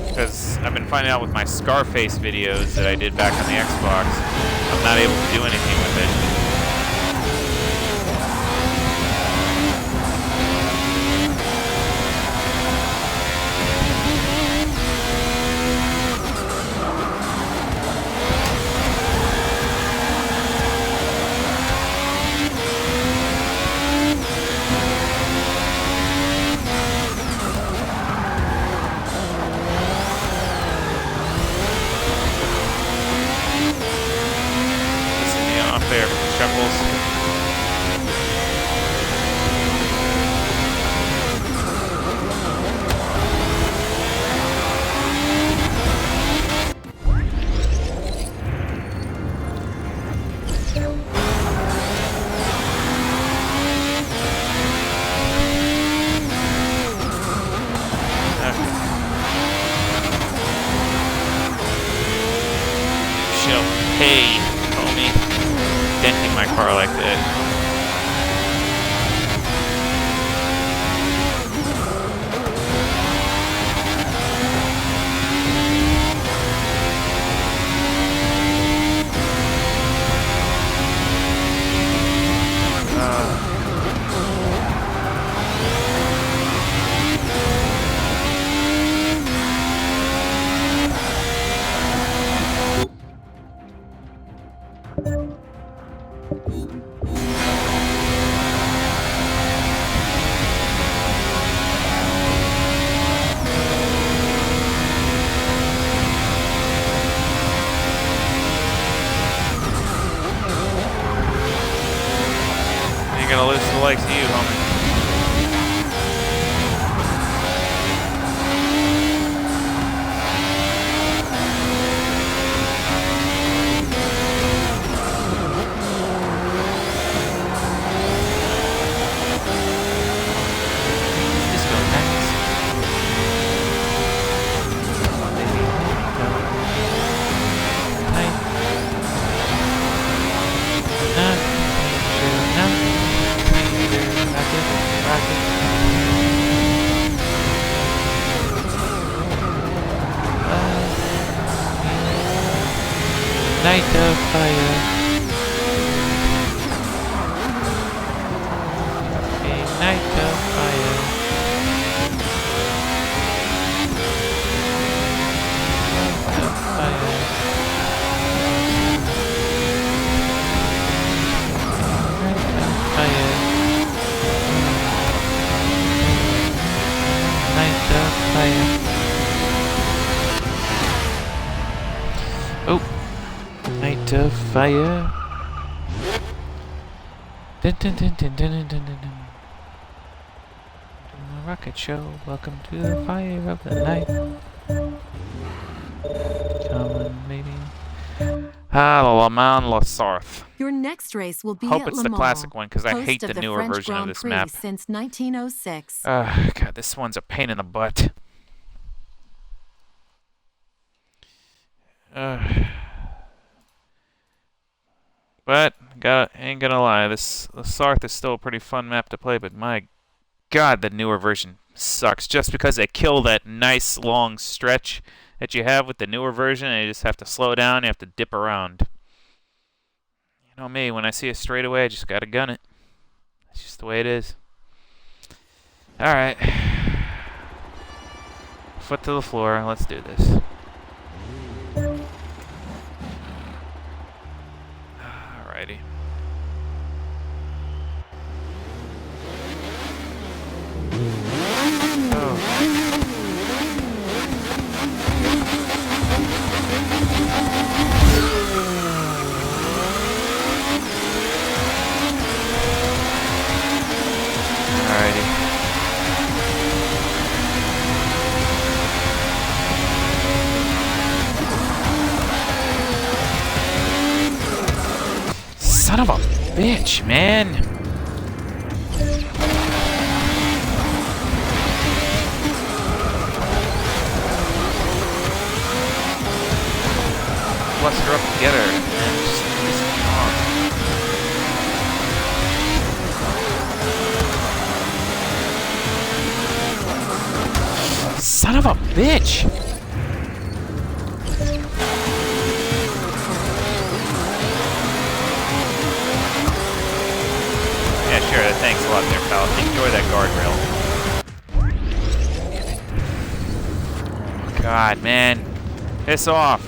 Because I've been finding out with my Scarface videos that I did back on the Xbox, I'm not able to do anything with it. There. show. Hey, homie. Denting my car like that. Gonna lose the likes of you, homie. Let's go next. Come on, baby. Go. Night. Night of fire. A night of fire. Night of fire. Night of fire. Night of fire. Oh. Night of fire. Dun, dun, dun, dun, dun, dun, dun, dun. Rocket show. Welcome to the fire of the night. Come on, baby. Le Mans La Sarthe. Your next race will be Hope at it's Le the Mans, classic one because I hate the newer French version of Grand this Prix map. Since 1906. God, this one's a pain in the butt. But ain't gonna lie, this Sarthe is still a pretty fun map to play. But my God, the newer version sucks. Just because they kill that nice long stretch that you have with the newer version, and you just have to slow down. You have to dip around. You know me, when I see a straightaway, I just gotta gun it. That's just the way it is. All right, foot to the floor. Let's do this. Alrighty. Oh. Alrighty. Son of a bitch, man. Cluster up together and just piss me off. Son of a bitch! Yeah, sure, thanks a lot there, pal. Enjoy that guardrail. God, man. Piss off.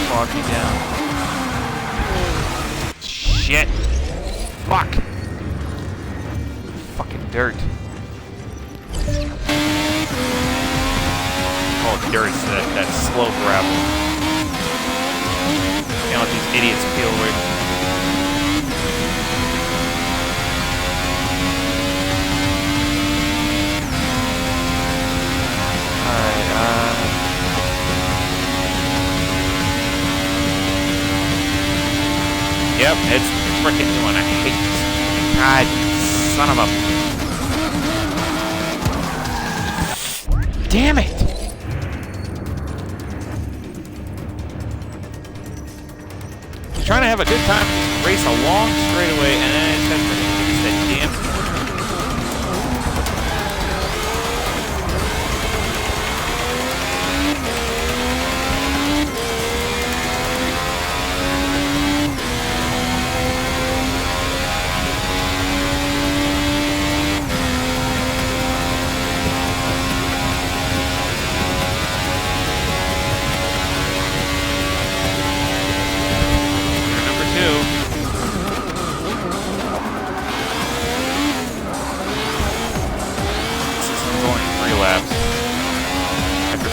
Fog me down. Shit. Fuck. Fucking dirt. Oh, dirt. That slow gravel. Can't let these idiots peel away. Alright, yep, it's frickin' doing. I hate this. God, son of a... Damn it! I'm trying to have a good time, race a long straightaway, and then it said damn.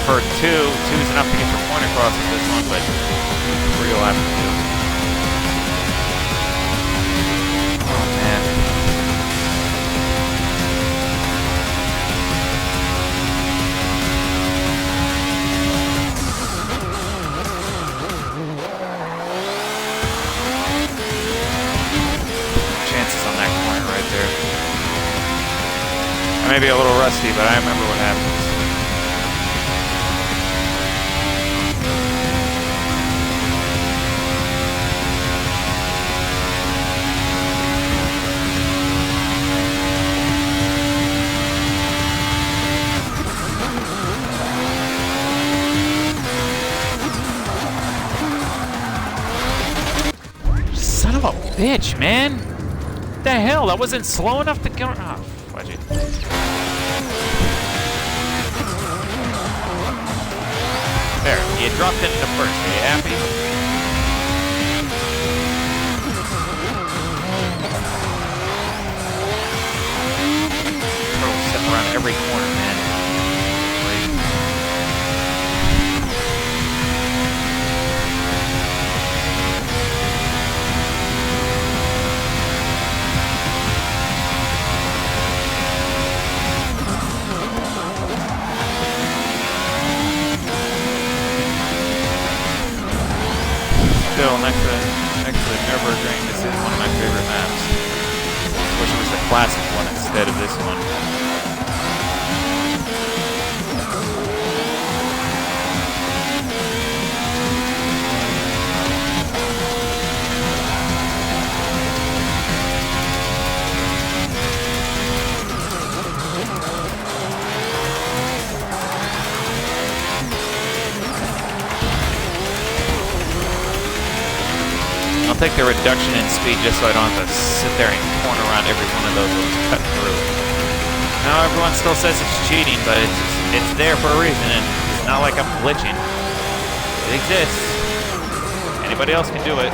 For two is enough to get your point across with this one, but 3 will have to do. Oh man. Chances on that corner right there. I may be a little rusty, but I remember what happened. Son of a bitch, man! What the hell? That wasn't slow enough to go. Oh, fudge it. There, you dropped into the first. Are you happy? Turtle step around every corner, man. Still, next to the Nürburgring, this is one of my favorite maps. Wish it was the classic one instead of this one. I'll take the reduction in speed just so I don't have to sit there and corner around every one of those and cut through. Now everyone still says it's cheating, but it's there for a reason, and it's not like I'm glitching. It exists. Anybody else can do it.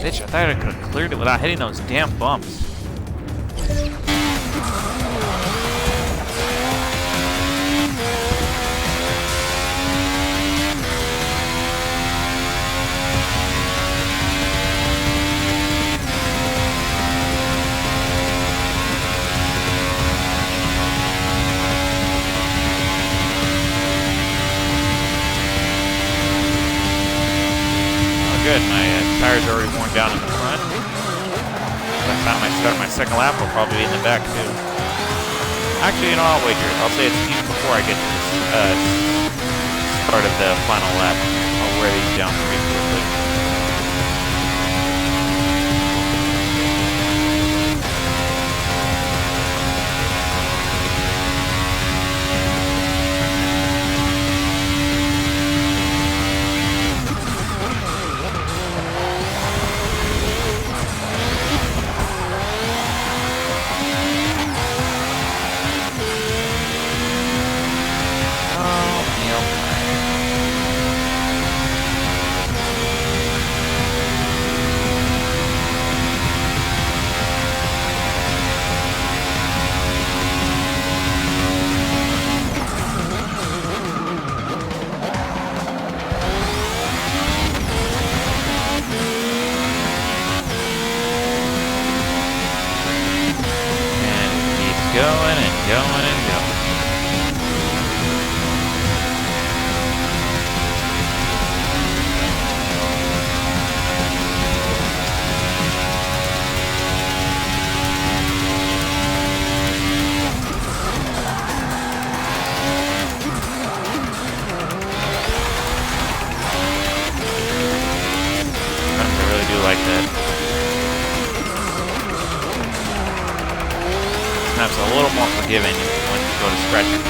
Bitch, I thought I could have cleared it without hitting those damn bumps. Good, my tires are already worn down in the front. By the time I start my second lap, I'll probably be in the back too. Actually, you know, I'll wager it. I'll say it's even before I get to the start of the final lap. I'll wear these down pretty quickly.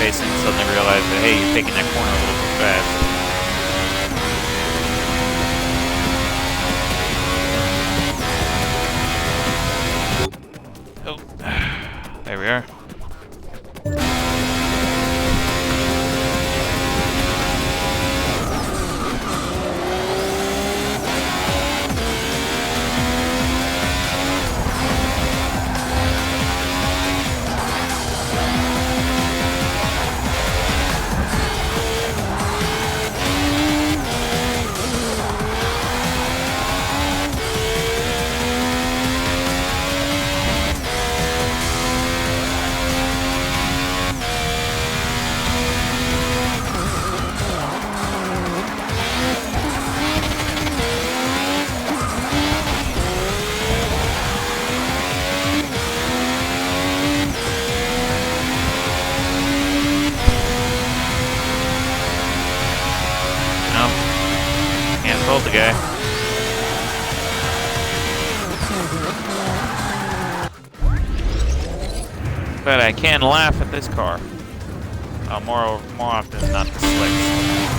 facing, suddenly realize that, hey, you're taking that corner a little too fast. There we are. The guy. But I can laugh at this car. More often than not, the slicks.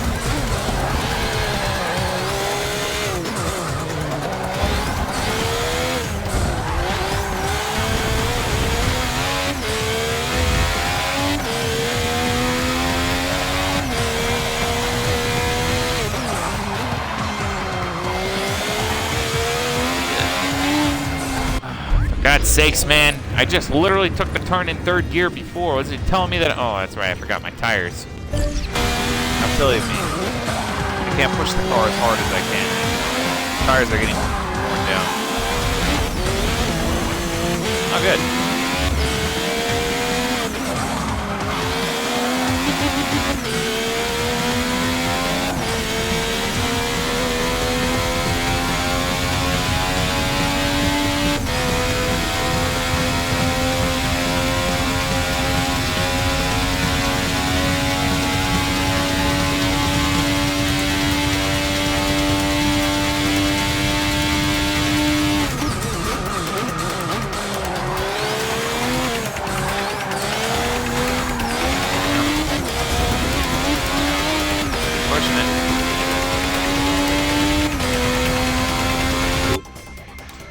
God's sakes, man. I just literally took the turn in third gear before. Was it telling me that? Oh, that's right. I forgot my tires. How silly of me. I can't push the car as hard as I can. Tires are getting worn down. Oh, good.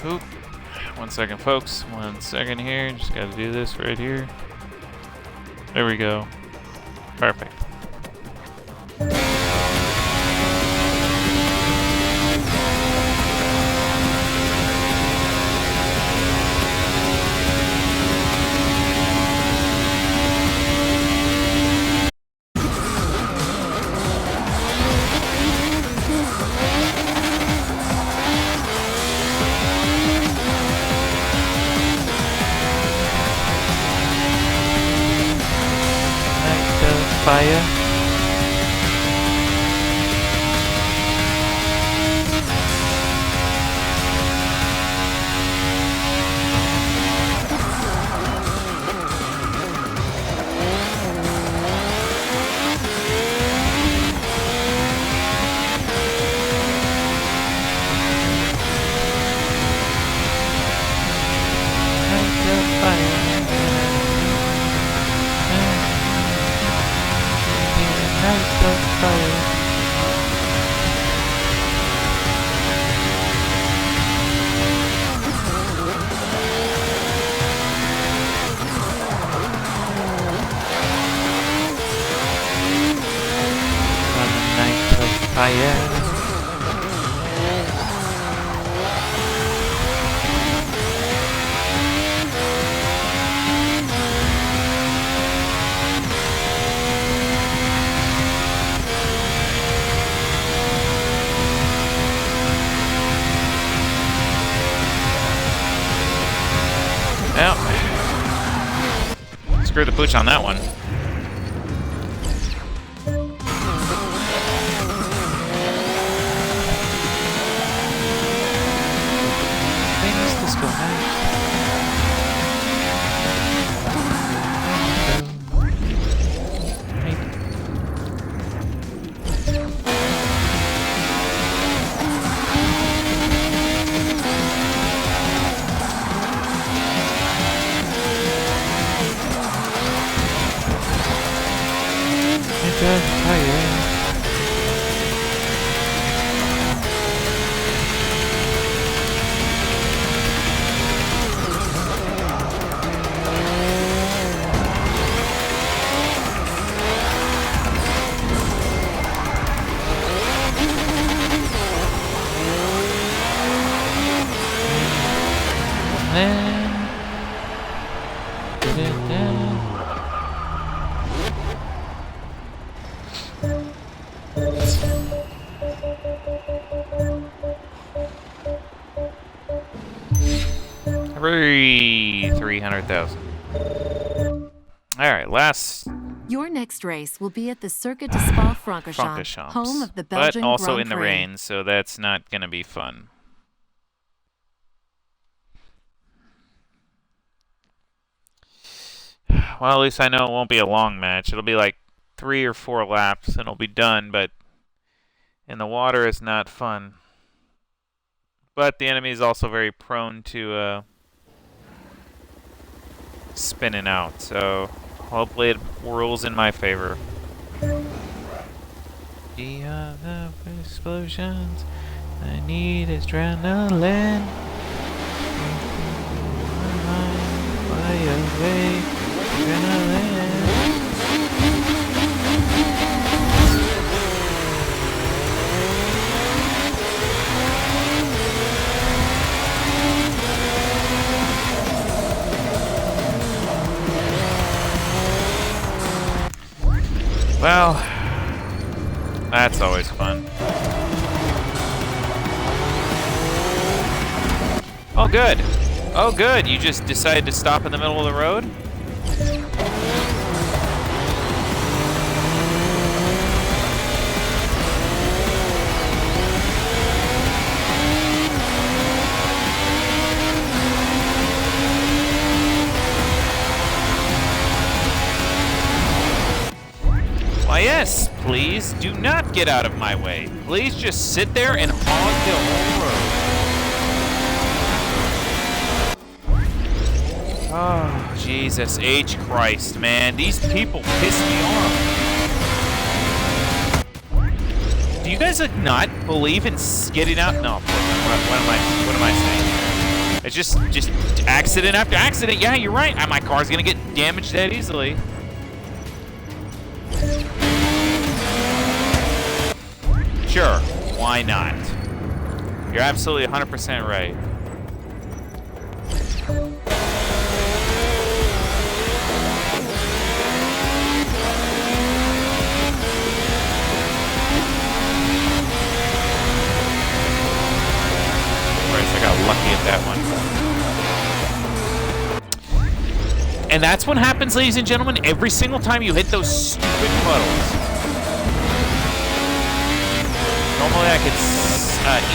Oop. 1 second, folks. 1 second here. Just gotta do this right here. There we go. Perfect. Fire. Well, screw the pooch on that one. Famous disco night. Hooray! 300,000. Alright, last... Your next race will be at the Circuit de Spa-Francorchamps, home of the Belgian but also Grand in the Prix. rain, so that's not going to be fun. Well, at least I know it won't be a long match. It'll be like 3 or 4 laps and it'll be done, but in the water is not fun. But the enemy is also very prone to spinning out, so hopefully it rules in my favor. Beyond the explosions, I need adrenaline. Fly away, adrenaline. Well, that's always fun. Oh, good. Oh, good. You just decided to stop in the middle of the road? Why, yes, please do not get out of my way. Please just sit there and hog the whole road. Oh, Jesus H. Christ, man. These people piss me off. Do you guys not believe in getting out? No. What am I saying? It's just accident after accident. Yeah, you're right. My car's gonna get damaged that easily. Sure, why not? You're absolutely 100% right. Right, so I got lucky at that one. And that's what happens, ladies and gentlemen, every single time you hit those stupid puddles. Normally I could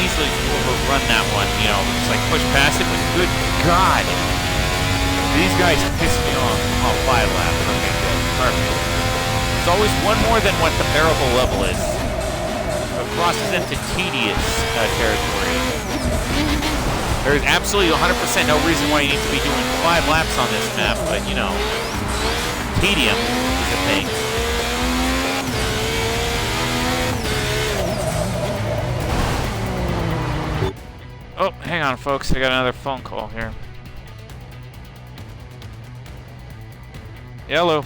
easily overrun that one, you know, just like push past it, but good God. These guys piss me off. Oh, 5 laps. Okay, good. Perfect. It's always one more than what the bearable level is. It crosses into tedious territory. There's absolutely 100% no reason why you need to be doing 5 laps on this map, but, you know, tedium is a thing. Oh, hang on, folks. I got another phone call here. Hello.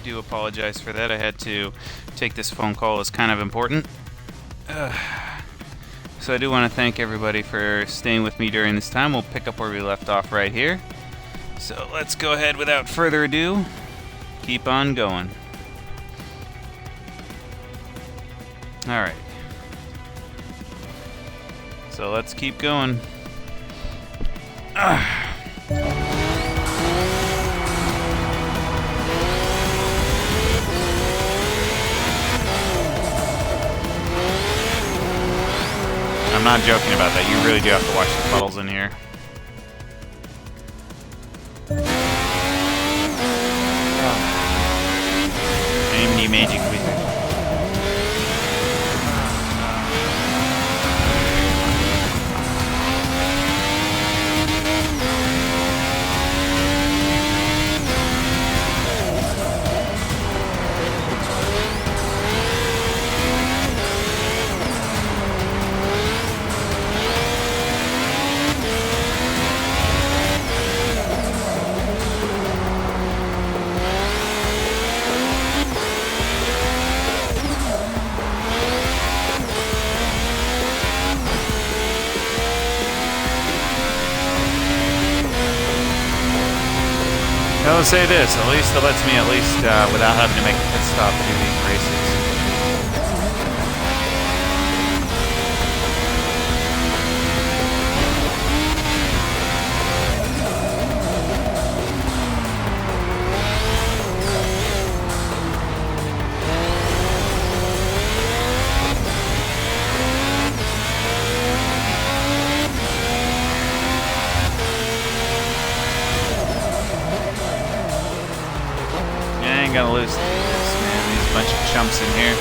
do apologize for that. I had to take this phone call. It's kind of important. So I do want to thank everybody for staying with me during this time. We'll pick up where we left off right here. So let's go ahead without further ado. Keep on going. Alright. So let's keep going. I'm not joking about that. You really do have to watch the puddles in here. Any magic with it. I'll say this, at least it lets me without having to make a pit stop do these races. I ain't gonna lose this, man. There's a bunch of chumps in here.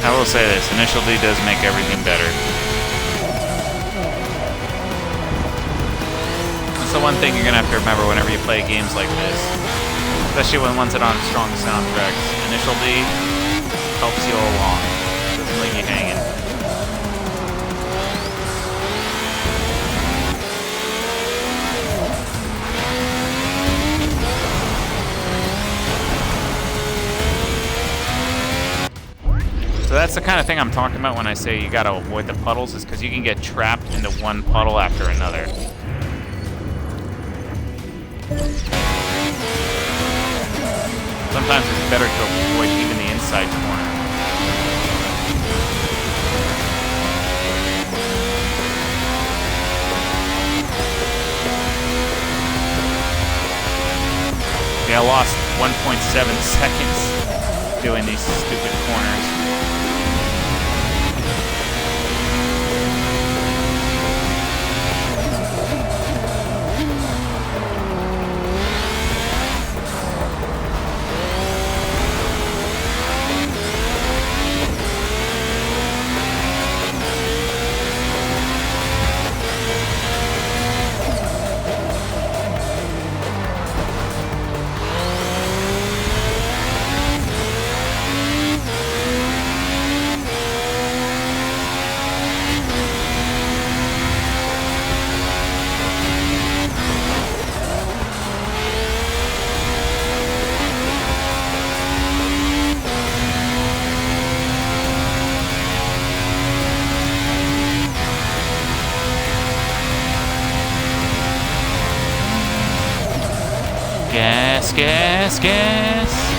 I will say this, Initial D does make everything better. That's the one thing you're going to have to remember whenever you play games like this. Especially when ones that aren't strong soundtracks. Initial D helps you along. Doesn't leave you hanging. So that's the kind of thing I'm talking about when I say you gotta avoid the puddles, is because you can get trapped into one puddle after another. Sometimes it's better to avoid even the inside corner. Yeah, I lost 1.7 seconds doing these stupid corners. gas, gas.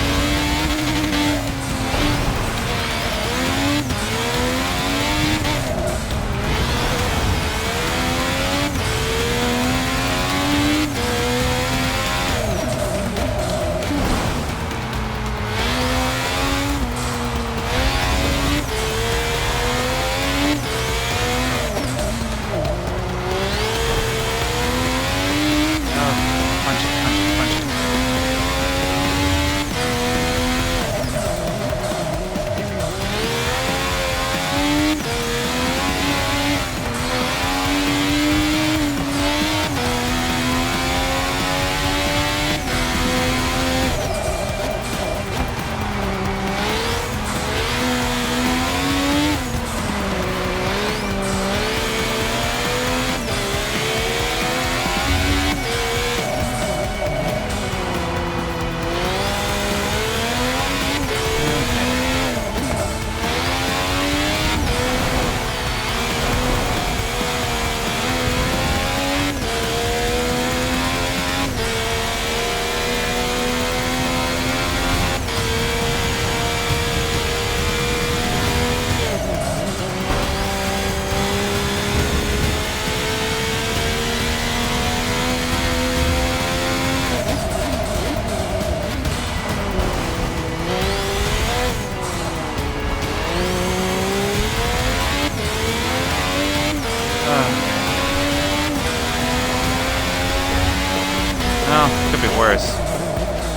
Oh, could be worse.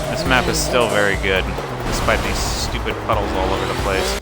This map is still very good, despite these stupid puddles all over the place.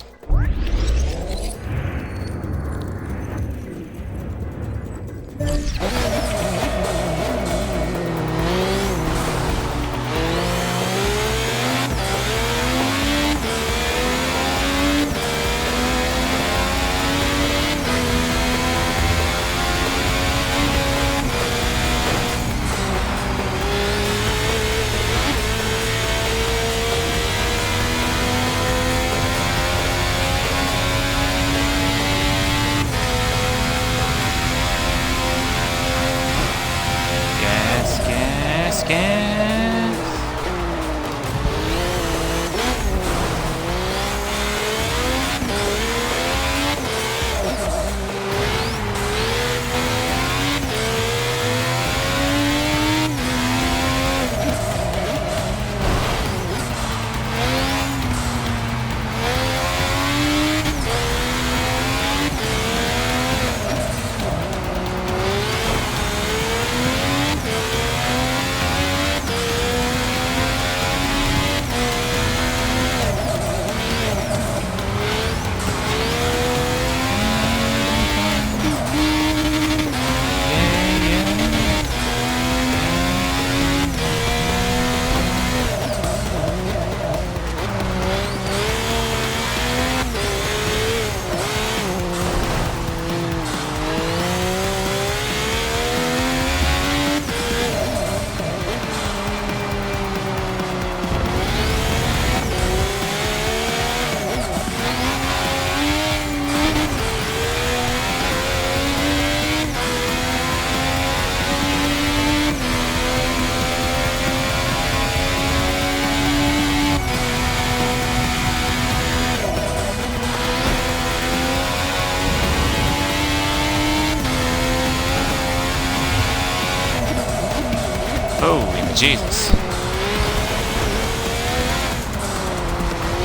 Oh, Jesus.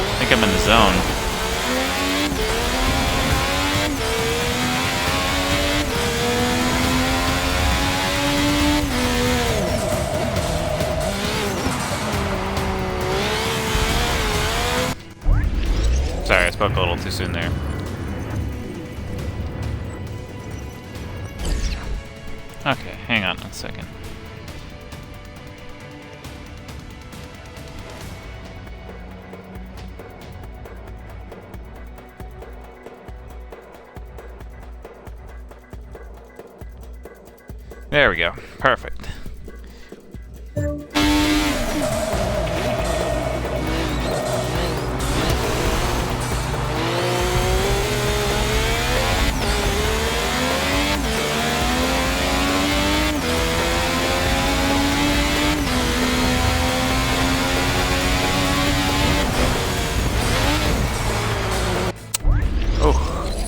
I think I'm in the zone. Sorry, I spoke a little too soon there. Okay, hang on a second. There we go. Perfect.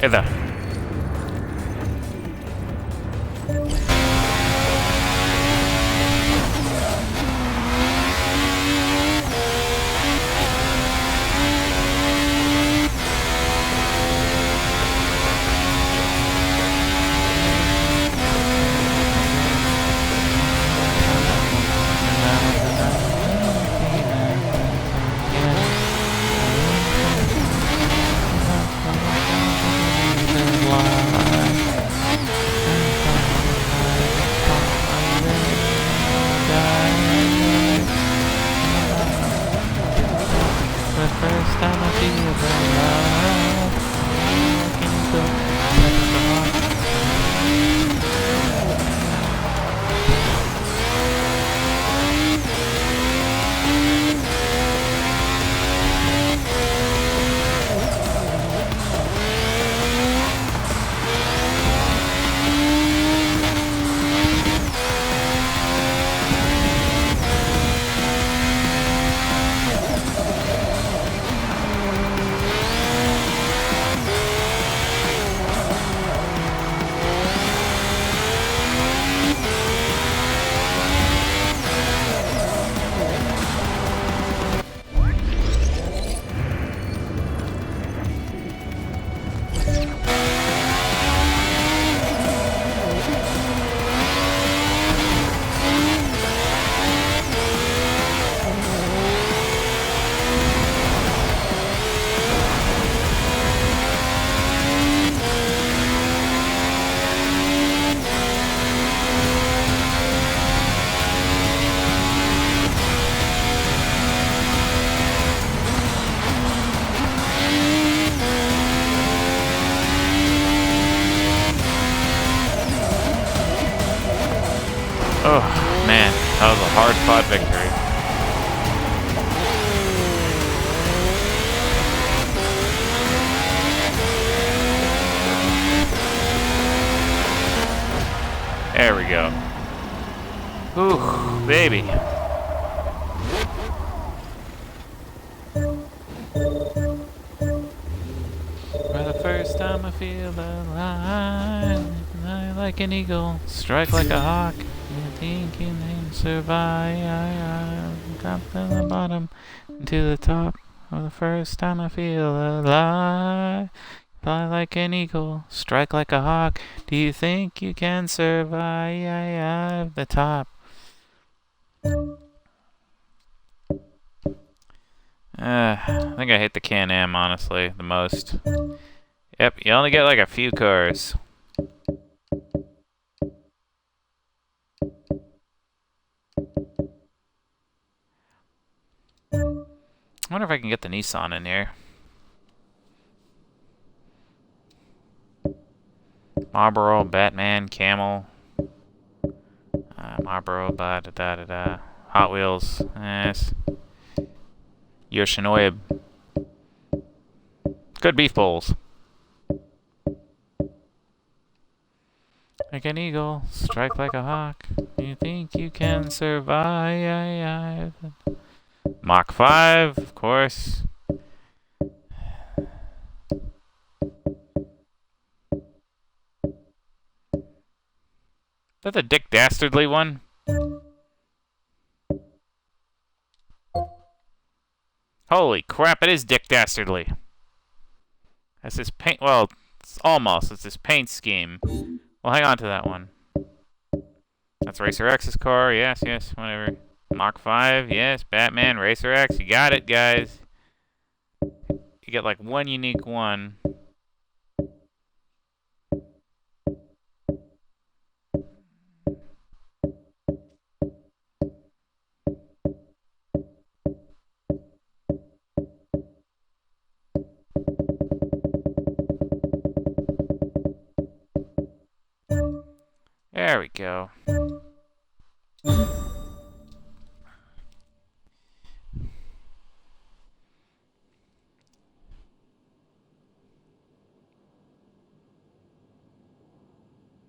Hey there. Oh, man. That was a hard-fought victory. There we go. Ooh, baby. For the first time I feel alive. I like an eagle, strike like a hawk. You think you can survive? Drop from the bottom to the top. For the first time I feel alive. Fly like an eagle, strike like a hawk. Do you think you can survive the top? I think I hate the Can-Am, honestly, the most. Yep, you only get like a few cars. I wonder if I can get the Nissan in here. Marlboro, Batman, Camel. Marlboro, da-da-da-da. Hot Wheels, yes. Yoshinoya. Good beef bowls. Like an eagle, strike like a hawk. You think you can survive? Mach 5, of course. Is that the Dick Dastardly one? Holy crap, it is Dick Dastardly. That's his paint. Well, it's almost. It's his paint scheme. Well, hang on to that one. That's Racer X's car. Yes, yes, whatever. Mach 5, yes. Batman, Racer X. You got it, guys. You get like one unique one. There we go.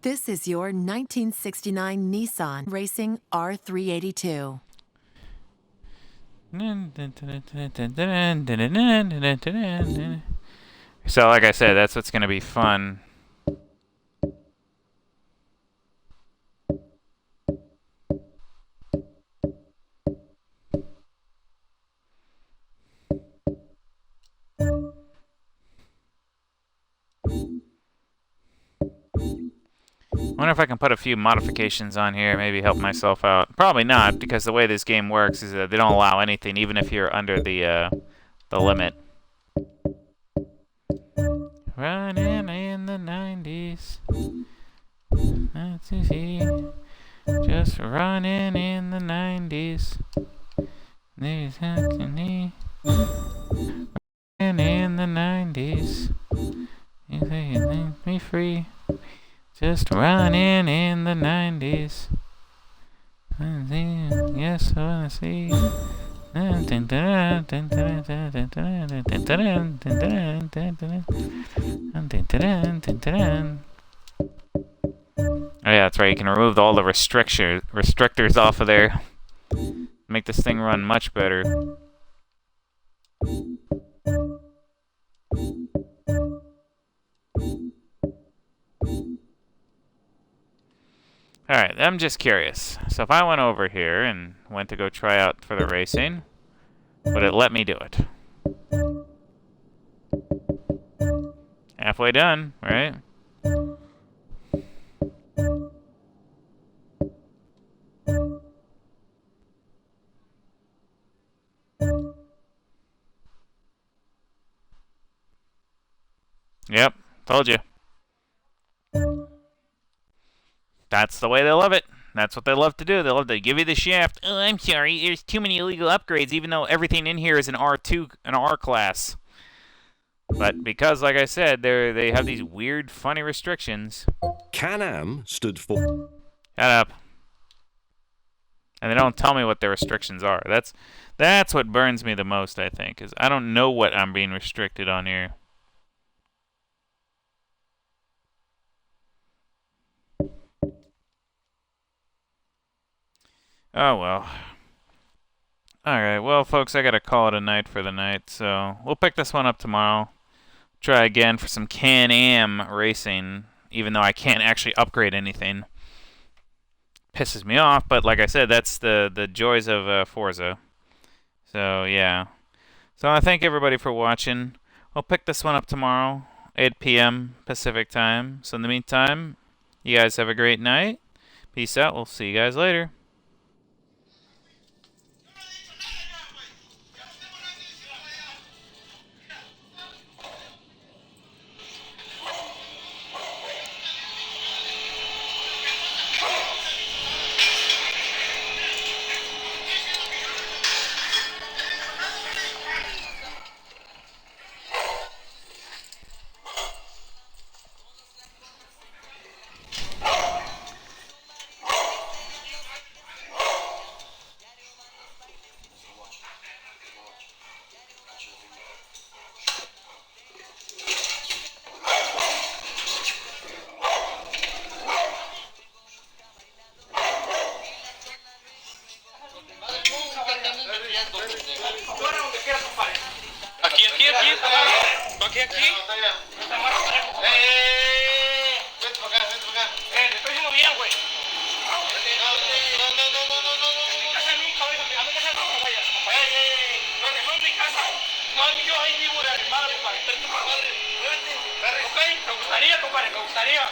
This is your 1969 Nissan Racing R382. So, like I said, that's what's going to be fun. I wonder if I can put a few modifications on here, maybe help myself out. Probably not, because the way this game works is that they don't allow anything, even if you're under the limit. Running in the 90s. That's easy. Just running in the 90s. There's me. Running in the 90s. You say you leave me free. Just running in the 90s. Yes, I wanna see. Oh yeah, that's right. You can remove all the restrictors off of there. Make this thing run much better. Alright, I'm just curious. So if I went over here and went to go try out for the racing, would it let me do it? Halfway done, right? Yep, told you. That's the way they love it. That's what they love to do. They love to give you the shaft. Oh, I'm sorry, there's too many illegal upgrades, even though everything in here is an R2, an R class. But because, like I said, they have these weird, funny restrictions. Can-Am stood for... Shut up. And they don't tell me what their restrictions are. That's what burns me the most, I think, is I don't know what I'm being restricted on here. Oh, well. Alright, well, folks, I gotta call it a night for the night, so we'll pick this one up tomorrow. Try again for some Can-Am racing, even though I can't actually upgrade anything. Pisses me off, but like I said, that's the joys of Forza. So, yeah. So I thank everybody for watching. We'll pick this one up tomorrow, 8 p.m. Pacific time. So in the meantime, you guys have a great night. Peace out. We'll see you guys later. Aquí. Vete para acá, vete para acá. Le estoy diciendo bien, güey. No. Mi casa nunca, a mi casa nunca vayas, compadre. No, que son mi casa. No, yo ahí vivo de arrimada, compadre. Vete para madre. Vete. Ok, me gustaría, compadre, me gustaría.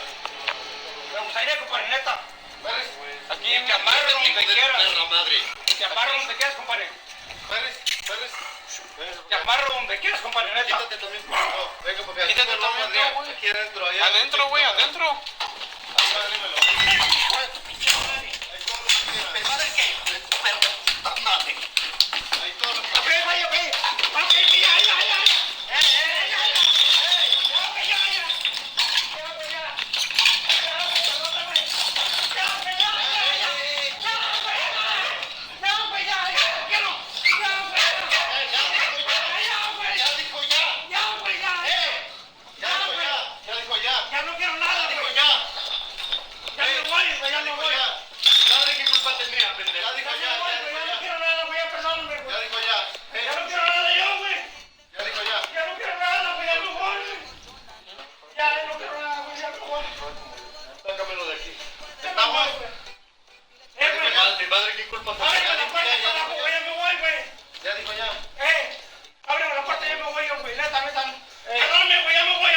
Me gustaría, compadre, neta. Aquí te amarro donde quieras. Te amarro donde quieras, compadre. Te amarro donde quieras, compadre, neta. Quítate también. No, venga, papi. Quítate también, güey. Aquí adentro, allá. Adentro, güey, adentro. Hijo de tu pinche madre. ¿Madre qué? Perro, madre. Ahí todo lo que... Ok, vaya, ok. Ok, ya. Ya padre, ¿qué culpa tiene? Ábreme la puerta para abajo, güey, ya me voy, güey. Ya dijo ya. Ábreme la puerta, ya me voy yo, güey. Neta, neta. Perdóname, güey, ya me voy.